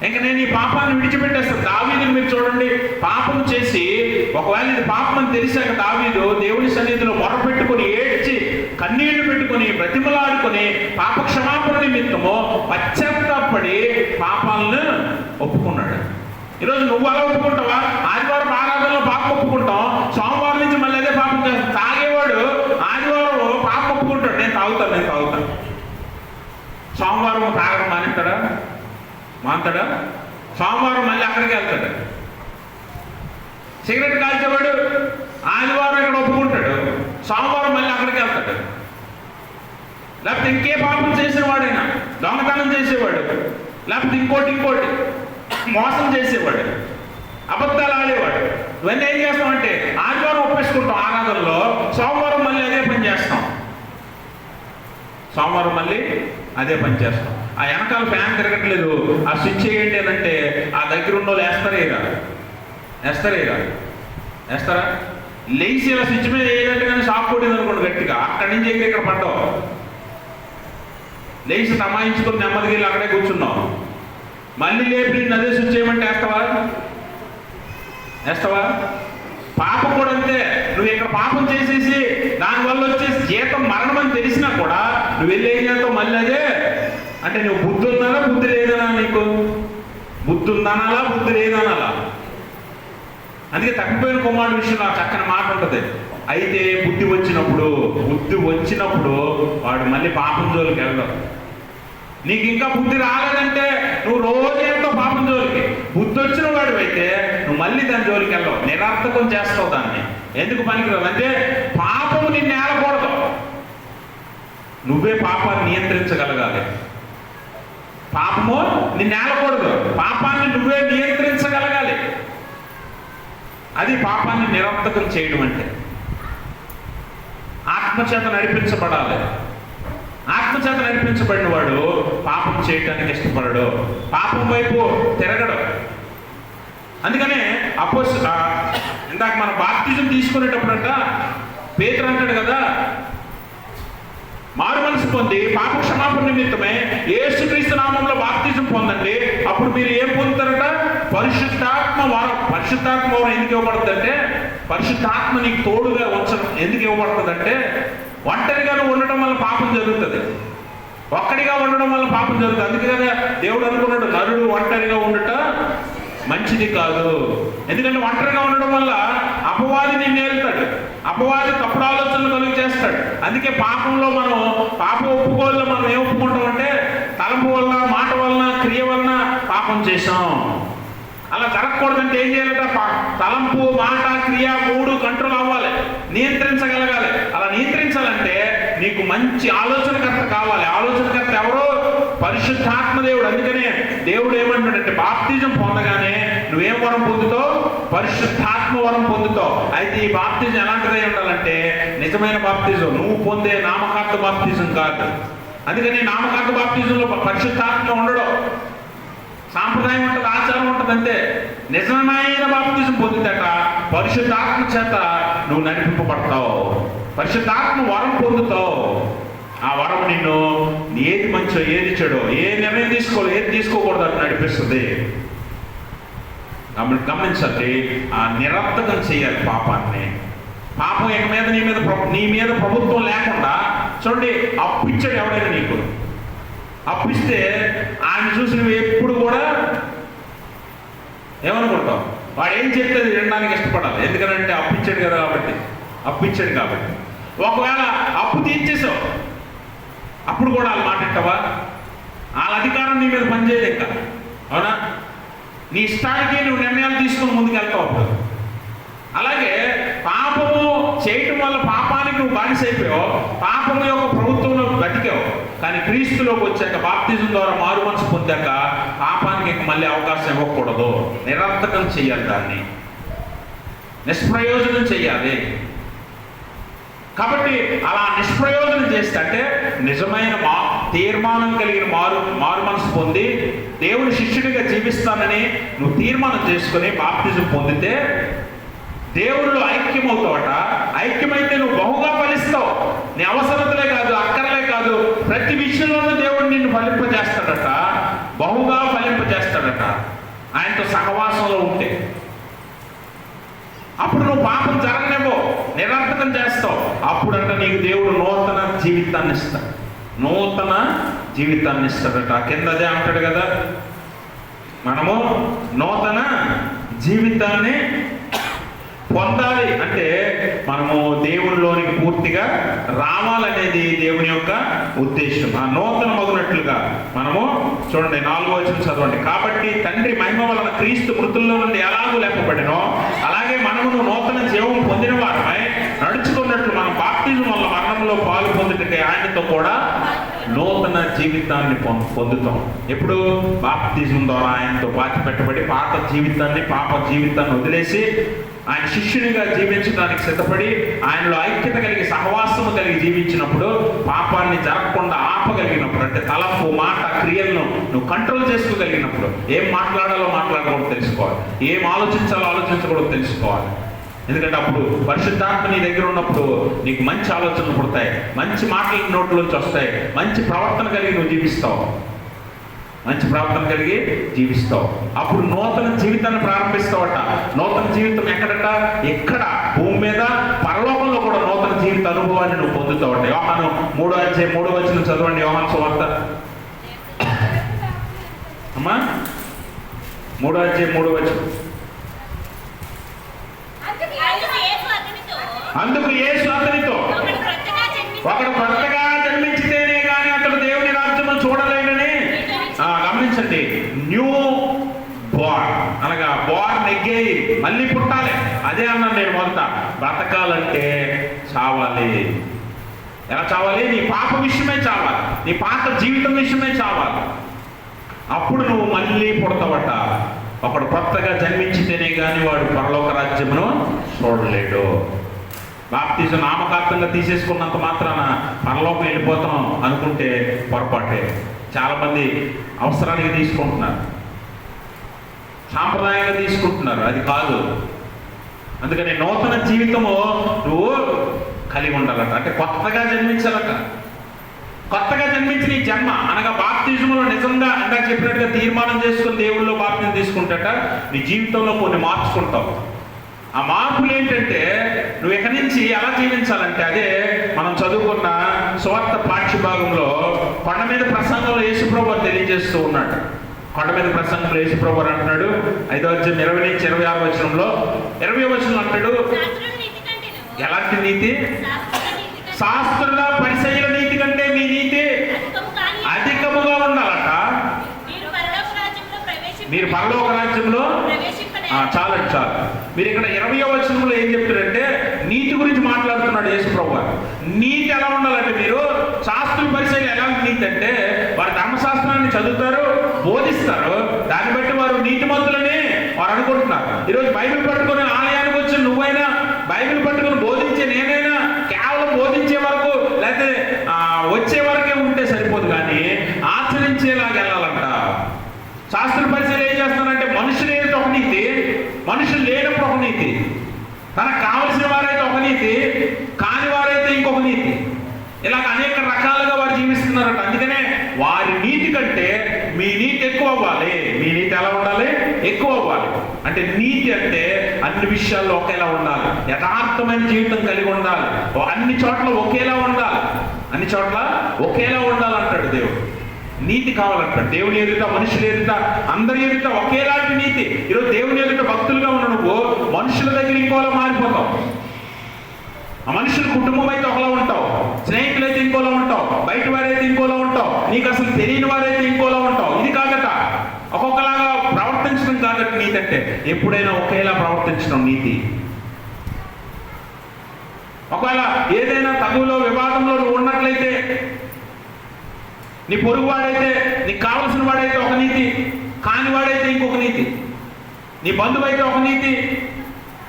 ఇంకా నేను ఈ పాపాన్ని విడిచిపెట్టేస్తాను. దావీదుని మీరు చూడండి, పాపం చేసి, ఒకవేళ ఇది పాపం అని తెలిసాక దావీదు దేవుని సన్నిధిలో మొరపెట్టుకుని, ఏడ్చి, కన్నీళ్లు పెట్టుకుని, బ్రతిమలాడుకొని, పాప క్షమాపణ నిమిత్తము పశ్చాత్తాపడి పాపాలను ఒప్పుకున్నాడు. ఈరోజు నువ్వు అలా ఒప్పుకుంటావా? ఆదివారం ఆరాధనలో పాపం ఒప్పుకుంటాం, సోమవారం నుంచి మళ్ళీ అదే పాపం చేస్తాం. తాగేవాడు ఆదివారం పాపం ఒప్పుకుంటాడు, నేను తాగుతాను. సోమవారం తాగడం మానుతాడా? సోమవారం మళ్ళీ అక్కడికి వెళ్తాడు. సిగరెట్ కాల్చేవాడు ఆదివారం ఇక్కడ ఒప్పుకుంటాడు, సోమవారం మళ్ళీ అక్కడికి వెళ్తాడు. లేకపోతే ఇంకే పాపం చేసేవాడైనా, దొంగతనం చేసేవాడు, లేకపోతే ఇంకోటి మోసం చేసేవాడు, అబద్ధాలు ఆడేవాడు. ఇవన్నీ ఏం చేస్తామంటే ఆదివారం ఒప్పేసుకుంటాం ఆరాధనలో, సోమవారం మళ్ళీ అదే పని చేస్తాం. ఆ వెనకాల ఫ్యాన్ తిరగట్లేదు, ఆ స్విచ్ వేయండి అని అంటే ఆ దగ్గర ఉన్న వాళ్ళు వేస్తారా? లేచి ఇలా స్విచ్ మీద వేయాలంటే కానీ షాక్ కొట్టింది అనుకోండి గట్టిగా, అక్కడి నుంచి ఇక్కడ పడ్డావు. లేచి తమాయించుకొని నెమ్మదిగా వెళ్ళి అక్కడే కూర్చున్నావు. మళ్ళీ లేపి అదే స్విచ్ చేయమంటే వేస్తావా? పాపం కూడా అంతే. నువ్వు ఇక్కడ పాపం చేసేసి దానివల్ల వచ్చే జీతం మరణం అని తెలిసినా కూడా నువ్వు వెళ్ళి ఏం చేస్తావు? మళ్ళీ అదే అంటే నువ్వు బుద్ధి ఉందనా బుద్ధి లేదనా? నీకు బుద్ధి ఉందనాలా బుద్ధి లేదనాలా? అందుకే తప్పిపోయిన కుమారుడు విషయంలో ఆ చక్కని మాట ఉంటుంది. అయితే బుద్ధి వచ్చినప్పుడు వాడు మళ్ళీ పాపం జోలికి వెళ్ళడం. నీకు ఇంకా బుద్ధి రాలేదంటే నువ్వు రోజు ఎంతో పాపం జోలికి, బుద్ధి వచ్చిన వాడు అయితే నువ్వు మళ్ళీ దాని జోలికి వెళ్ళవు, నిరర్థకం చేస్తావు దాన్ని. ఎందుకు పనికిరావు అంటే పాపము నిన్ను ఏలకూడదు, నువ్వే పాపాన్ని నియంత్రించగలగాలి. పాపము నిన్ను ఏలకూడదు, పాపాన్ని నువ్వే నియంత్రించగలగాలి. అది పాపాన్ని నిరర్థకం చేయడం అంటే. ఆత్మచేత నడిపించబడాలి. ఆత్మచేత నడిపించబడిన వాడు పాపం చేయటానికి ఇష్టపడడు, పాపం వైపు తిరగడు. అందుకనే ఇందాక మన బాప్తిజం తీసుకునేటప్పుడంట పేతురు అంటాడు కదా, మారు మనసు పొంది పాప క్షమాపణ నిమిత్తమే యేసుక్రీస్తు నామంలో బాప్తిజం పొందండి, అప్పుడు మీరు ఏం పొందుతారట? పరిశుద్ధాత్మ వరం. పరిశుద్ధాత్మ వరం ఎందుకు ఇవ్వబడుతుందంటే, పరిశుద్ధాత్మ నీకు తోడుగా ఉంచడం ఎందుకు ఇవ్వబడుతుందంటే, ఒంటరిగా ఉండడం వల్ల పాపం జరుగుతుంది, ఒక్కడిగా ఉండడం వల్ల పాపం జరుగుతుంది. అందుకే కదా దేవుడు అనుకున్నాడు, నరుడు ఒంటరిగా ఉండట మంచిది కాదు. ఎందుకంటే ఒంటరిగా ఉండడం వల్ల అపవాది నిన్ను ఏలుతాడు, అపవాది తప్పుడు ఆలోచనలు కలుగు చేస్తాడు. అందుకే పాపంలో పాప ఒప్పుకోల్లో మనం ఏం ఒప్పుకుంటామంటే, తలంపు వలన, మాట వలన, క్రియ వలన పాపం చేసాం. అలా జరగకూడదంటే ఏం చేయాలంటే, తలంపు, మాట, క్రియ 3 కంట్రోల్ అవ్వాలి, నియంత్రించగలగాలి. అలా నియంత్రించాలంటే నీకు మంచి ఆలోచనకర్త కావాలి. ఆలోచనకర్త ఎవరో? పరిశుద్ధాత్మ దేవుడు. అందుకనే దేవుడు ఏమంటాడంటే, బాప్తిజం పొందగానే నువ్వేం వరం పొందుతావు? పరిశుద్ధాత్మ వరం పొందుతావు. అయితే ఈ బాప్తిజం ఎలాంటిదై ఉండాలంటే నిజమైన బాప్తిజం, నువ్వు పొందే నామకార్థ బాప్తిజం కాదు. అందుకని నామకార్థ బాప్తిజంలో పరిశుద్ధాత్మ ఉండడం, సాంప్రదాయం ఉంటుంది, ఆచారం ఉంటుంది అంతే. నిజమైన బాప్తిజం పొందుతాక పరిశుద్ధాత్మ చేత నువ్వు నడిపింపబడతావు, పరిశుద్ధాత్మ వరం పొందుతావు. ఆ వరం నిన్ను ఏది మంచో ఏది చెడో, ఏ నిర్ణయం తీసుకోవాలి, ఏది తీసుకోకూడదు అని నడిపిస్తుంది. గమనించండి, ఆ నిరర్థకం చేయాలి పాపాన్ని. పాపం ఇక మీద నీ మీద ప్రభుత్వం లేకుండా చూడండి, అప్పిచ్చాడు ఎవరైనా నీకు, అప్పిస్తే ఆయన చూసి నువ్వు ఎప్పుడు కూడా ఏమనుకుంటావు? వాడు ఏం చెప్తే అది వినడానికి ఇష్టపడాలి. ఎందుకంటే అప్పిచ్చాడు కదా కాబట్టి, అప్పిచ్చాడు కాబట్టి. ఒకవేళ అప్పు తీర్చేసావు, అప్పుడు కూడా వాళ్ళు మాట వింటావా? వాళ్ళ అధికారం నీ మీద పనిచేయదు ఇంకా, అవునా? నీ ఇష్టానికి నువ్వు నిర్ణయాలు తీసుకుని ముందుకు వెళ్తావు అప్పుడు. అలాగే పాపము చేయటం వల్ల పాపానికి నువ్వు బానిసైపోయావు, పాపము యొక్క ప్రభుత్వంలో బతికావు. కానీ క్రీస్తులోకి వచ్చాక, బాప్తిజం ద్వారా మారు మనసు పొందాక పాపానికి ఇంక మళ్ళీ అవకాశం ఇవ్వకూడదు, నిరర్థకం చేయాలి, దాన్ని నిష్ప్రయోజనం చేయాలి. కాబట్టి అలా నిష్ప్రయోజనం చేస్తే అంటే నిజమైన తీర్మానం కలిగిన మారు మనసు పొంది దేవుని శిష్యుడిగా జీవిస్తానని నువ్వు తీర్మానం చేసుకుని బాప్తిజం పొందితే దేవుళ్ళు ఐక్యమవుతావట. ఐక్యమైతే నువ్వు బహుగా ఫలిస్తావు. నీ అవసరతలే కాదు, అక్కర్లే కాదు, ప్రతి విషయంలోనూ దేవుడు నిన్ను ఫలింపజేస్తాడట, బహుగా ఫలింపజేస్తాడట ఆయనతో సహవాసంలో ఉంటే. అప్పుడు నువ్వు పాపం జరగనేమో, నిరర్థకం చేస్తావు. అప్పుడంట నీకు దేవుడు నూతన జీవితాన్ని ఇస్తాడు, నూతన జీవితాన్ని ఇస్తాడట. కింద అదే అంటాడు కదా, మనము నూతన జీవితాన్ని పొందాలి అంటే మనము దేవునిలోనికి పూర్తిగా రావాలనేది దేవుని యొక్క ఉద్దేశం. ఆ నూతన మగునట్లుగా మనము చూడండి, 4వ వచనం చదవండి. కాబట్టి తండ్రి మహిమ వలన క్రీస్తు మృతుల్లో నుండి ఎలాగూ లేపబడినో అలాగే మనమును నూతన జీవం పొందిన వారమై నడుచుకున్నట్లు మనం బాప్తిజం వల్ల మరణంలో పాలు పొందుటకై ఆయనతో కూడా నూతన జీవితాన్ని పొందుతాం. ఎప్పుడు? బాప్తిజం ద్వారా ఆయనతో పాతి పెట్టబడి పాత జీవితాన్ని, పాప జీవితాన్ని వదిలేసి ఆయన శిష్యునిగా జీవించడానికి సిద్ధపడి ఆయనలో ఐక్యత కలిగి సహవాసము కలిగి జీవించినప్పుడు, పాపాన్ని జరగకుండా ఆపగలిగినప్పుడు, అంటే తలంపు, మాట, క్రియలను నువ్వు కంట్రోల్ చేసుకోగలిగినప్పుడు, ఏం మాట్లాడాలో మాట్లాడకూడదు తెలుసుకోవాలి, ఏం ఆలోచించాలో ఆలోచించకూడదు తెలుసుకోవాలి. ఎందుకంటే అప్పుడు పరిశుద్ధాత్మ నీ దగ్గర ఉన్నప్పుడు నీకు మంచి ఆలోచనలు పుడతాయి, మంచి మాటలు నోట్లోంచి వస్తాయి, మంచి ప్రవర్తన కలిగి నువ్వు జీవిస్తావు, మంచి ప్రవర్తన కలిగి జీవిస్తావు. అప్పుడు నూతన జీవితాన్ని ప్రారంభిస్తావట. నూతన జీవితం ఎక్కడట? ఎక్కడ? భూమి మీద, పరలోకంలో కూడా నూతన జీవిత అనుభవాన్ని నువ్వు పొందుతావట. యోహాను 3:3 చదవండి. యోహాను సువార్త అమ్మా 3:3. అందుకు యేసు అతనితో, ఒకడు కొత్తగా జన్మించితేనే కానీ అతడు దేవుని రాజ్యము చూడలేడని. గమనించండి, న్యూ బోర్న్ అనగా బోర్న్ అగైన్, మళ్ళీ పుట్టాలి. అదే అన్నాను నేను మొదట. బ్రతకాలంటే చావాలి. ఎలా చావాలి? నీ పాప విషయమే చావాలి, నీ పాత జీవితం విషయమే చావాలి. అప్పుడు నువ్వు మళ్ళీ పుడతావట. ఒకడు కొత్తగా జన్మించితేనే కానీ వాడు పరలోక రాజ్యమును చూడలేడు. బాప్తిజం నామకార్థంగా తీసేసుకున్నంత మాత్రాన పరలోకం వెళ్ళిపోతాం అనుకుంటే పొరపాటే. చాలామంది అవసరానికి తీసుకుంటున్నారు, సాంప్రదాయంగా తీసుకుంటున్నారు. అది కాదు. అందుకని నూతన జీవితము నువ్వు కలిగి ఉండాలట. అంటే కొత్తగా జన్మించాలట. కొత్తగా జన్మించిన ఈ జన్మ అనగా బాప్తిజంలో నిజంగా ఇందాక చెప్పినట్టుగా తీర్మానం చేసుకుని దేవుల్లో బాప్తిజం తీసుకుంటాట. నీ జీవితంలో కొన్ని మార్చుకుంటావు. ఆ మార్పులు ఏంటంటే నువ్వు ఎక్కడి నుంచి ఎలా జీవించాలంటే, అదే మనం చదువుకున్న సువార్త పాఠ్యభాగంలో కొండ మీద ప్రసంగంలో యేసుప్రభు తెలియజేస్తూ ఉన్నాడు. కొండ మీద ప్రసంగంలో యేసుప్రభు అంటున్నాడు, 5వ అధ్యాయం 20 నుంచి 26వ వచనంలో, 20వ వచనంలో అంటాడు, ఎలాంటి నీతి? శాస్త్రుల పరిసయ్యుల నీతి కంటే మీ నీతి అధికముగా ఉండాలట. మీరు పరలోక రాజ్యంలో చాలండి చాలు. మీరు ఇక్కడ 20వ వచనంలో ఏం చెప్తారంటే నీతి గురించి మాట్లాడుతున్నాడు యేసుప్రభు. నీతి ఎలా ఉండాలంటే, మీరు శాస్త్రుల పరిసయ్యులు ఎలాంటి నీతి అంటే, వారు ధర్మశాస్త్రాన్ని చదువుతారు, బోధిస్తారు. దాన్ని బట్టి వారు నీతిమంతులని వారు అనుకుంటున్నారు. ఈరోజు బైబిల్ పట్టుకుని ఆలయానికి వచ్చి నువ్వైనా, బైబిల్ పట్టుకుని బోధించే నేనైనా కేవలం బోధించే వరకు లేకపోతే వచ్చే వరకే ఉంటే సరిపోదు, కానీ ఆచరించేలాగా వెళ్ళాలంట. శాస్త్ర పరిశీలన ఏం చేస్తానంటే, మనుషులు ఏదైతే ఒక నీతి, మనుషులు లేనప్పుడు ఒక నీతి, తనకు కావలసిన వారైతే ఒక నీతి, కాని వారైతే ఇంకొక నీతి. ఇలాగ అనేక రకాలుగా వారు జీవిస్తున్నారట. అందుకనే వారి నీతి కంటే మీ నీతి ఎక్కువ అవ్వాలి. మీ నీతి ఎలా ఉండాలి? ఎక్కువ అవ్వాలి. అంటే నీతి అంటే అన్ని విషయాల్లో ఒకేలా ఉండాలి, యథార్థమైన జీవితం కలిగి ఉండాలి, అన్ని చోట్ల ఒకేలా ఉండాలి, అన్ని చోట్ల ఒకేలా ఉండాలంటాడు దేవుడు. నీతి కావాలంటాడు. దేవుని ఎదుట, మనుషుల ఎదుట, అందరి ఎదుట ఒకేలాంటి నీతి. ఈరోజు దేవుని ఎదుట భక్తులుగా ఉన్న నువ్వు మనుషుల దగ్గర ఇంకోలా మారిపోతావు. ఆ మనుషుల కుటుంబం అయితే ఒకలా ఉంటావు, స్నేహితులైతే ఇంకోలా ఉంటావు, బయట వారైతే ఇంకోలా ఉంటావు, నీకు అసలు తెలియని వారైతే ఇంకోలా ఉంటావు. ఇది కాదట, ఒక్కొక్కలాగా ప్రవర్తించడం కాదట నీతి అంటే. ఎప్పుడైనా ఒకేలా ప్రవర్తించడం నీతి. ఒకవేళ ఏదైనా తగులో వివాదంలో నువ్వు ఉన్నట్లయితే, నీ పొరుగు వాడైతే, నీకు కావలసిన వాడైతే ఒక నీతి, కాని వాడైతే ఇంకొక నీతి, నీ బంధువు అయితే ఒక నీతి,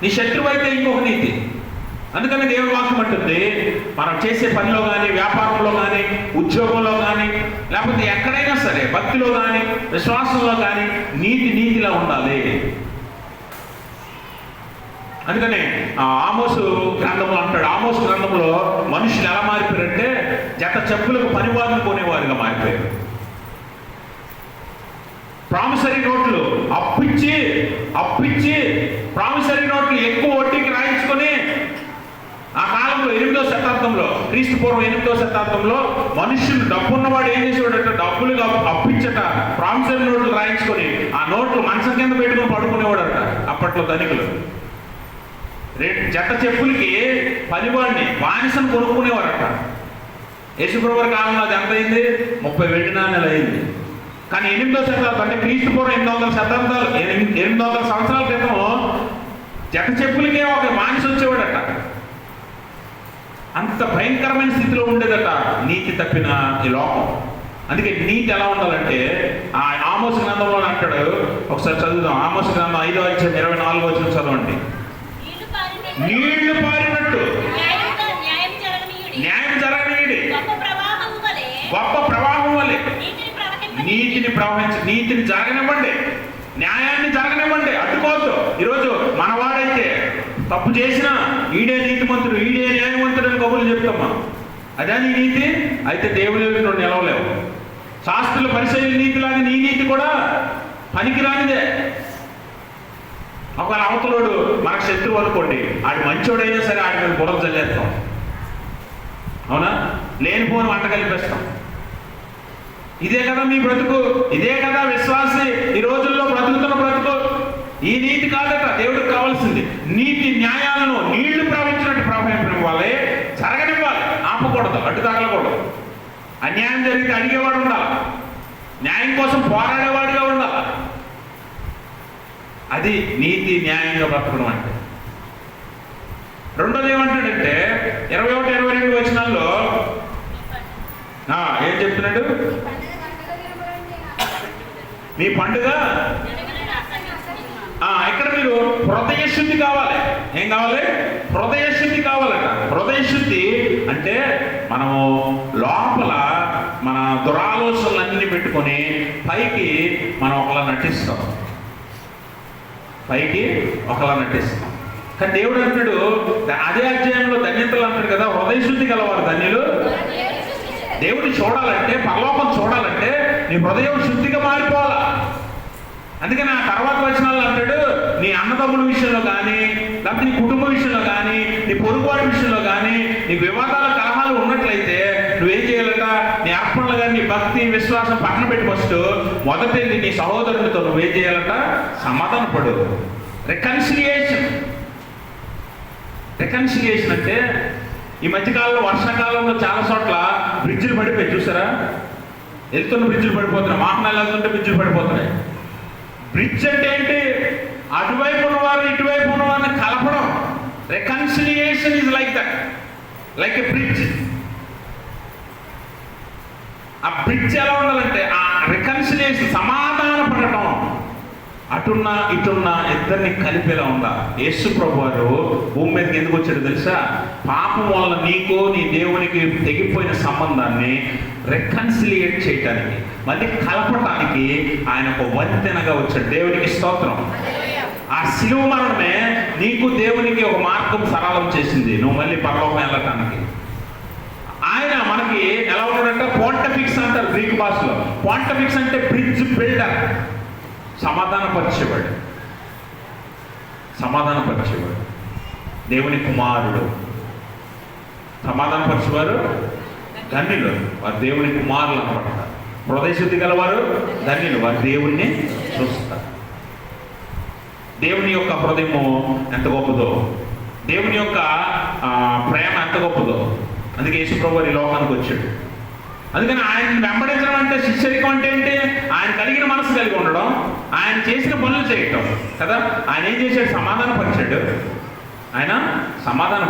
నీ శత్రువు అయితే ఇంకొక నీతి. అందుకని దేవుని వాక్యం అంటుంది, మనం చేసే పనిలో కానీ, వ్యాపారంలో కానీ, ఉద్యోగంలో కానీ, లేకపోతే ఎక్కడైనా సరే, భక్తిలో కానీ, విశ్వాసంలో కానీ నీతిలా ఉండాలి. అందుకనే ఆమోసు గ్రంథంలో అంటాడు, ఆమోసు గ్రంథంలో మనుషులు ఎలా మారిపోయారంటే జత చెప్పులకు పనివాదం కొనేవారుగా మారిపోయారు. ప్రామిసరీ నోట్లు అప్పిచ్చి ప్రామిసరీ నోట్లు ఎక్కువ వడ్డీకి రాయించుకొని, ఆ కాలంలో 8వ శతాబ్దంలో, క్రీస్తు పూర్వం 8వ శతాబ్దంలో మనుషులు డబ్బున్నవాడు ఏం చేసేవాడట, డబ్బులుగా అప్పిచ్చట, ప్రామిసరీ నోట్లు రాయించుకొని ఆ నోట్లు మంచం కింద పెట్టుకుని పడుకునేవాడట అప్పట్లో ధనికులు. జత చెప్పులకి పనివాడిని, బానిసను కొనుక్కునేవారట. యేసుప్రభు కాలంలో అది ఎంత అయింది? 30 వెండి నాణేలు అయింది. కానీ 8వ శతాబ్దం అంటే క్రీస్తు పూర్వం 800 సంవత్సరాల క్రితం జత చెప్పులకే ఒక బానిస వచ్చేవాడట. అంత భయంకరమైన స్థితిలో ఉండేదట నీతి తప్పిన ఈ లోకం. అందుకే నీతి ఎలా ఉండాలంటే, ఆ ఆమోసు గ్రంథంలో అంటాడు, ఒకసారి చదువుదాం. ఆమోసు గ్రంథం 5వ అధ్యాయం 24వ వచనం చదవండి. నీళ్లు పారినట్టు న్యాయం జరగనీయుడి, గొప్ప ప్రవాహం వలె నీతిని జరగనివ్వండి, న్యాయాన్ని జరగనివ్వండి, అడ్డుకోవద్దు. ఈరోజు మనవాడైతే తప్పు చేసినా ఈడే నీతిమంతుడు, ఈడే న్యాయవంతుడు అని కబుర్లు చెప్తామా? అదే నీ నీతి అయితే దేవుని ఎదుట నిలవలేవు. శాస్త్రుల పరిశీలన నీతిలాగా నీ నీతి కూడా పనికిరానిదే. ఒకవేళ అవతలోడు మనకు శత్రువు అనుకోండి, ఆడు మంచోడైనా సరే ఆడి మీద బుర్ర చల్లేస్తాం, అవునా? లేనిపోని వంట కలిపేస్తాం. ఇదే కదా మీ బ్రతుకు, ఇదే కదా విశ్వాసి ఈ రోజుల్లో బ్రతుకుతున్న బ్రతుకు. ఈ నీతి కాదట దేవుడికి కావాల్సింది. నీతి న్యాయాలను నీళ్లు ప్రవహించినట్టు ప్రవహించాలి. జరగనివ్వాలి, ఆపకూడదు, అడ్డు తగలకూడదు. అన్యాయం జరిగితే అడిగేవాడు ఉండాలి, న్యాయం కోసం పోరాడేవాడిగా ఉండాలి. అది నీతి న్యాయంగా బ్రతకడం అంటే. రెండోది ఏమంటాడంటే 21-22 వచనాల్లో ఏం చెప్తున్నాడు? మీ పండుగ ఇక్కడ మీరు హృదయ శుద్ధి కావాలి. ఏం కావాలి? హృదయ శుద్ధి కావాలట. హృదయ శుద్ధి అంటే మనము లోపల మన దురాలోచనలన్నీ పెట్టుకొని పైకి మనం ఒకలా నటిస్తాం, కానీ దేవుడు అంటాడు అదే అధ్యాయంలో ధన్యతలు అంటాడు కదా, హృదయ శుద్ధి గలవారు ధన్యులు. దేవుడిని చూడాలంటే, పరలోకం చూడాలంటే నీ హృదయం శుద్ధిగా మారిపోవాలా. అందుకని ఆ తర్వాత వచనాలు అంటాడు, నీ అన్నదమ్ముల విషయంలో కానీ, లేకపోతే నీ కుటుంబ విషయంలో కానీ, నీ పొరుగువాడి విషయంలో కానీ నీకు వివాదాల కలహాలు ఉన్నట్లయితే నువ్వేం చేయాలట? నీ అర్పణలు కానీ, నీ భక్తి విశ్వాసం పక్కన పెట్టి ఫస్ట్ మొదట నీ సహోదరునితో నువ్వేం చేయాలట? సమాధాన పడు. రికన్సిలియేషన్ అంటే ఈ మధ్యకాలంలో వర్షాకాలంలో చాలా చోట్ల బ్రిడ్జిలు పడిపోయి చూసారా? వెళ్తున్న బ్రిడ్జిలు పడిపోతున్నాయి, వాహనాలు వెళ్తుంటే బ్రిడ్జిలు పడిపోతున్నాయి. బ్రిడ్జ్ అంటే ఏంటి? అటువైపు ఉన్నవారు ఇటువైపు ఉన్నవారిని కలపడం. Reconciliation is like that, like a bridge. ఆ బ్రిడ్జ్ ఎలా ఉండాలంటే ఆ రికన్సిలియేషన్, సమాధాన పడటం, అటున్నా ఇటున్నా ఇద్దరిని కలిపేలా ఉందా. యేసు ప్రభు వారు భూమి మీదకి ఎందుకు వచ్చాడు తెలుసా? పాపం వల్ల నీకు నీ దేవునికి తెగిపోయిన సంబంధాన్ని రికన్సిలియేట్ చేయటానికి, మళ్ళీ కలపటానికి ఆయన ఒక వంతెనగా వచ్చాడు. దేవునికి స్తోత్రం. ఆ శిలువ మరణమే నీకు దేవునికి ఒక మార్గం సరళం చేసింది, నువ్వు మళ్ళీ పరలోకం వెళ్ళటానికి. ఆయన మనకి ఎలా ఉన్నాడంటే పాంటఫిక్స్ అంటారు గ్రీక్ భాషలో. పాంటఫిక్స్ అంటే బ్రిడ్జ్ బిల్డర్, సమాధానపరిచేవాడు. దేవుని కుమారుడు. సమాధానపరిచేవారు ధన్యులు, వారు దేవుని కుమారులు అనమాట. హృదయ శుద్ధి గలవారు ధన్యులు, వారు దేవుణ్ణి చూస్తారు. దేవుని యొక్క హృదయము ఎంత గొప్పదో, దేవుని యొక్క ప్రేమ ఎంత గొప్పదో. అందుకే యేసు ప్రభువు ఈ లోకానికి వచ్చాడు. అందుకని ఆయన వెంబడించడం అంటే, శిష్యరికం అంటే ఏంటి? ఆయన కలిగిన మనసు కలిగి ఉండడం, ఆయన చేసిన పనులు చేయటం కదా. ఆయన ఏం చేశాడు? సమాధాన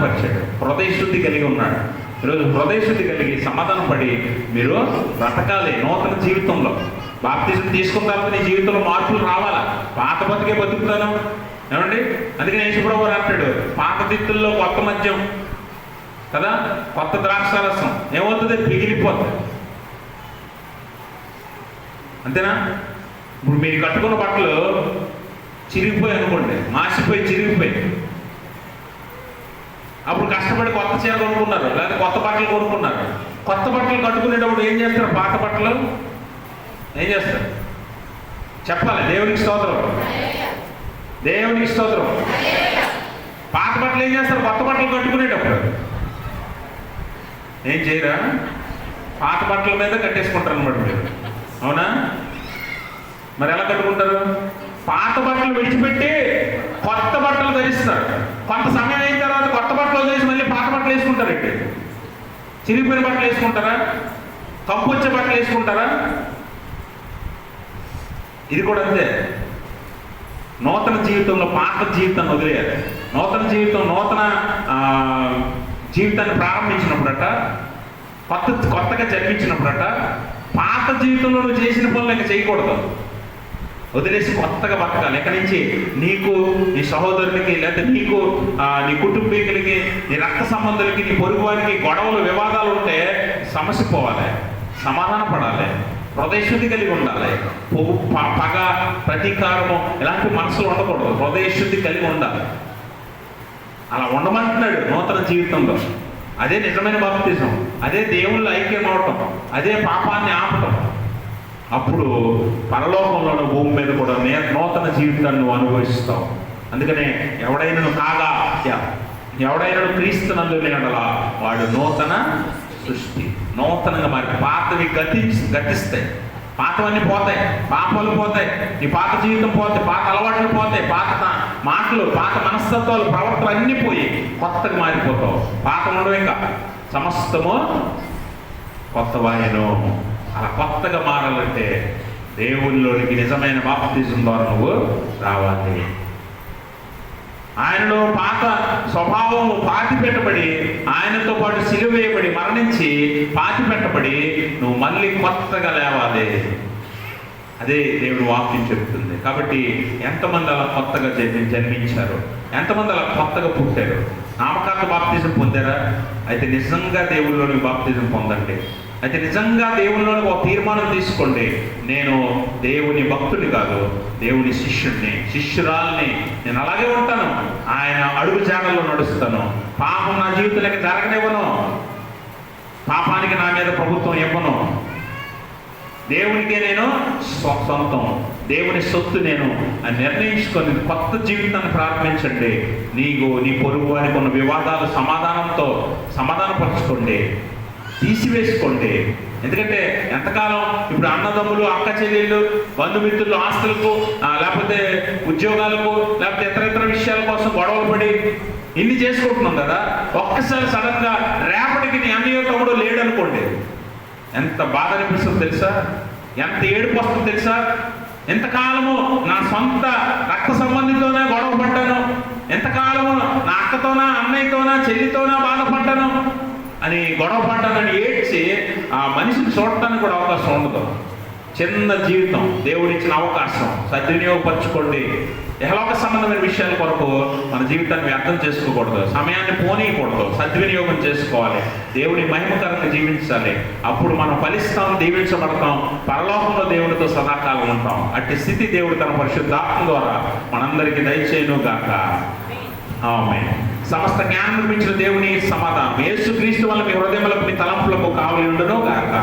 పరిచాడు. హృదయ శుద్ధి కలిగి ఉన్నాడు. ఈరోజు హృదయ శుద్ధి కలిగి సమాధానం పడి మీరు బ్రతకాలి నూతన జీవితంలో. బాప్తిజం తీసుకున్న తర్వాత నీ జీవితంలో మార్పులు రావాలా. పాత బతికే బతుకుతాను ఏమండి? అందుకని యేసు ప్రభువు అంటాడు, పాత దిత్తుల్లో కొత్త మద్యం కదా, కొత్త ద్రాక్షారసం ఏమవుతుంది? పిగిలిపోతుంది. అంతేనా? ఇప్పుడు మీరు కట్టుకున్న బట్టలు చిరిగిపోయి అనుకోండి, మాసిపోయి చిరిగిపోయి, అప్పుడు కష్టపడి కొత్త చీర కొనుక్కున్నారు, లేదా కొత్త బట్టలు కొనుక్కున్నారు. కొత్త బట్టలు కట్టుకునేటప్పుడు ఏం చేస్తారు? పాత బట్టలు ఏం చేస్తారు? చెప్పాలి. దేవునికి స్తోత్రం. పాత బట్టలు ఏం చేస్తారు? కొత్త బట్టలు కట్టుకునేటప్పుడు ఏం చేయరా? పాత బట్టల మీద కట్టేసుకుంటారు అనమాట మీరు. అవునా? మరి ఎలా కట్టుకుంటారు? పాత బట్టలు విడిచిపెట్టి కొత్త బట్టలు ధరిస్తారు. కొంత సమయం అయిన తర్వాత కొత్త బట్టలు వదిలేసి మళ్ళీ పాత బట్టలు వేసుకుంటారండి. చిరిగిపోయిన బట్టలు వేసుకుంటారా? కంపొచ్చే బట్టలు వేసుకుంటారా? ఇది కూడా అంతే. నూతన జీవితంలో పాత జీవితాన్ని వదిలేయాలి. నూతన జీవితాన్ని ప్రారంభించినప్పుడట, కొత్తగా జన్మించినప్పుడట, పాత జీవితంలో నువ్వు చేసిన పనులు ఇంకా చేయకూడదు, వదిలేసి కొత్తగా బతకాలి. ఎక్కడి నుంచి? నీకు, నీ సహోదరునికి, లేకపోతే నీకు, నీ కుటుంబీకులకి, నీ రక్త సంబంధులకి, నీ పొరుగు వారికి గొడవలు వివాదాలు ఉంటే సమస్య పోవాలి, సమాధాన పడాలి, హృదయ శుద్ధి కలిగి ఉండాలి. పగ, ప్రతీకారము ఇలాంటి మనసులు ఉండకూడదు. హృదయ శుద్ధి కలిగి ఉండాలి. అలా ఉండమంటున్నాడు నూతన జీవితంలో. అదే నిజమైన బాప్తిజం, అదే దేవుళ్ళు ఐక్యం అవటం, అదే పాపాన్ని ఆపటం. అప్పుడు పరలోకంలోని భూమి మీద కూడా నూతన జీవితాన్ని నువ్వు అనుభవిస్తావు. అందుకనే ఎవడైనా క్రీస్తు నందు లేడలా వాడు నూతన సృష్టి. నూతనంగా మరి పాతవి గతిస్తాయి, పాతవన్నీ పోతాయి, పాపాలు పోతాయి, నీ పాత జీవితం పోతాయి, పాత అలవాట్లు పోతాయి, పాత మాటలు, పాత మనస్తత్వాలు, ప్రవర్తన అన్నీ పోయి కొత్తగా మారిపోతావు. పాత ఉండవు, ఇంకా సమస్తము కొత్తవాయను. అలా కొత్తగా మారాలంటే దేవునిలోనికి నిజమైన బాప్తిజం ద్వారా నువ్వు రావాలి. ఆయనలో పాత స్వభావం పాతి పెట్టబడి, ఆయనతో పాటు సిలువ వేయబడి మరణించి పాతి పెట్టబడి నువ్వు మళ్ళీ కొత్తగా లేవాలి. అదే దేవుడు వాక్యం చెప్తుంది. కాబట్టి ఎంతమంది అలా కొత్తగా జన్మించారు, ఎంతమంది అలా కొత్తగా పుట్టారు? నామకార్థ బాప్తిజం పొందారా? అయితే నిజంగా దేవుళ్ళలోని బాప్తిజం పొందండి. అయితే నిజంగా దేవుళ్ళలోని ఒక తీర్మానం తీసుకోండి, నేను దేవుని భక్తుని కాదు, దేవుని శిష్యుడిని, శిష్యురాల్ని. నేను అలాగే ఉంటాను, ఆయన అడుగు జాడల్లో నడుస్తాను. పాపం నా జీవితంలోకి జరగనివ్వను, పాపానికి నా మీద ప్రభుత్వం ఇవ్వను. దేవునికే నేను సొంతం, దేవుని సొత్తు నేను అని నిర్ణయించుకొని కొత్త జీవితాన్ని ప్రారంభించండి. నీ పొరుగు వారికి ఉన్న వివాదాలు సమాధానపరచుకోండి, తీసివేసుకోండి. ఎందుకంటే ఎంతకాలం ఇప్పుడు అన్నదమ్ములు, అక్క చెల్లెళ్ళు, బంధుమిత్రులు, ఆస్తులకు, లేకపోతే ఉద్యోగాలకు, లేకపోతే ఇతర విషయాల కోసం గొడవలు పడి ఇన్ని చేసుకుంటున్నాం కదా. ఒక్కసారి సడన్ గా రేపటికి నీ అన్నయ్య తమ్ముడు లేడనుకోండి, ఎంత బాధ అనిపిస్తుందో తెలుసా? ఎంత ఏడుపు వస్తుందో తెలుసా? ఎంతకాలము నా సొంత రక్త సంబంధితోనే గొడవ పడ్డాను, ఎంతకాలము నా అక్కతోనా, అన్నయ్యతోనా, చెల్లితోనా బాధపడ్డాను అని గొడవ పడ్డానని ఏడ్చి ఆ మనిషిని చూడటానికి కూడా అవకాశం ఉండదు. చిన్న జీవితం, దేవుడిచ్చిన అవకాశం సద్వినియోగపరచుకోండి. యెహోవా సంబంధమైన విషయాల కొరకు మన జీవితాన్ని వ్యర్థం చేసుకోకూడదు, సమయాన్ని పోనీయకూడదు, సద్వినియోగం చేసుకోవాలి, దేవుని మహిమకరంగా జీవించాలి. అప్పుడు మనం ఫలిస్తాం, దీవించబడతాం, పరలోకంలో దేవునితో సదాకాలం ఉంటాం. అట్టి స్థితి దేవుడు తన పరిశుద్ధాత్మ ద్వారా మనందరికీ దయచేయును గాక. ఆమేన్. సమస్త జ్ఞానం మించిన దేవుని సమాధానం యేసుక్రీస్తు వల్ల మీ హృదయములకు, మీ తలంపులకు కావలి ఉండును గాక.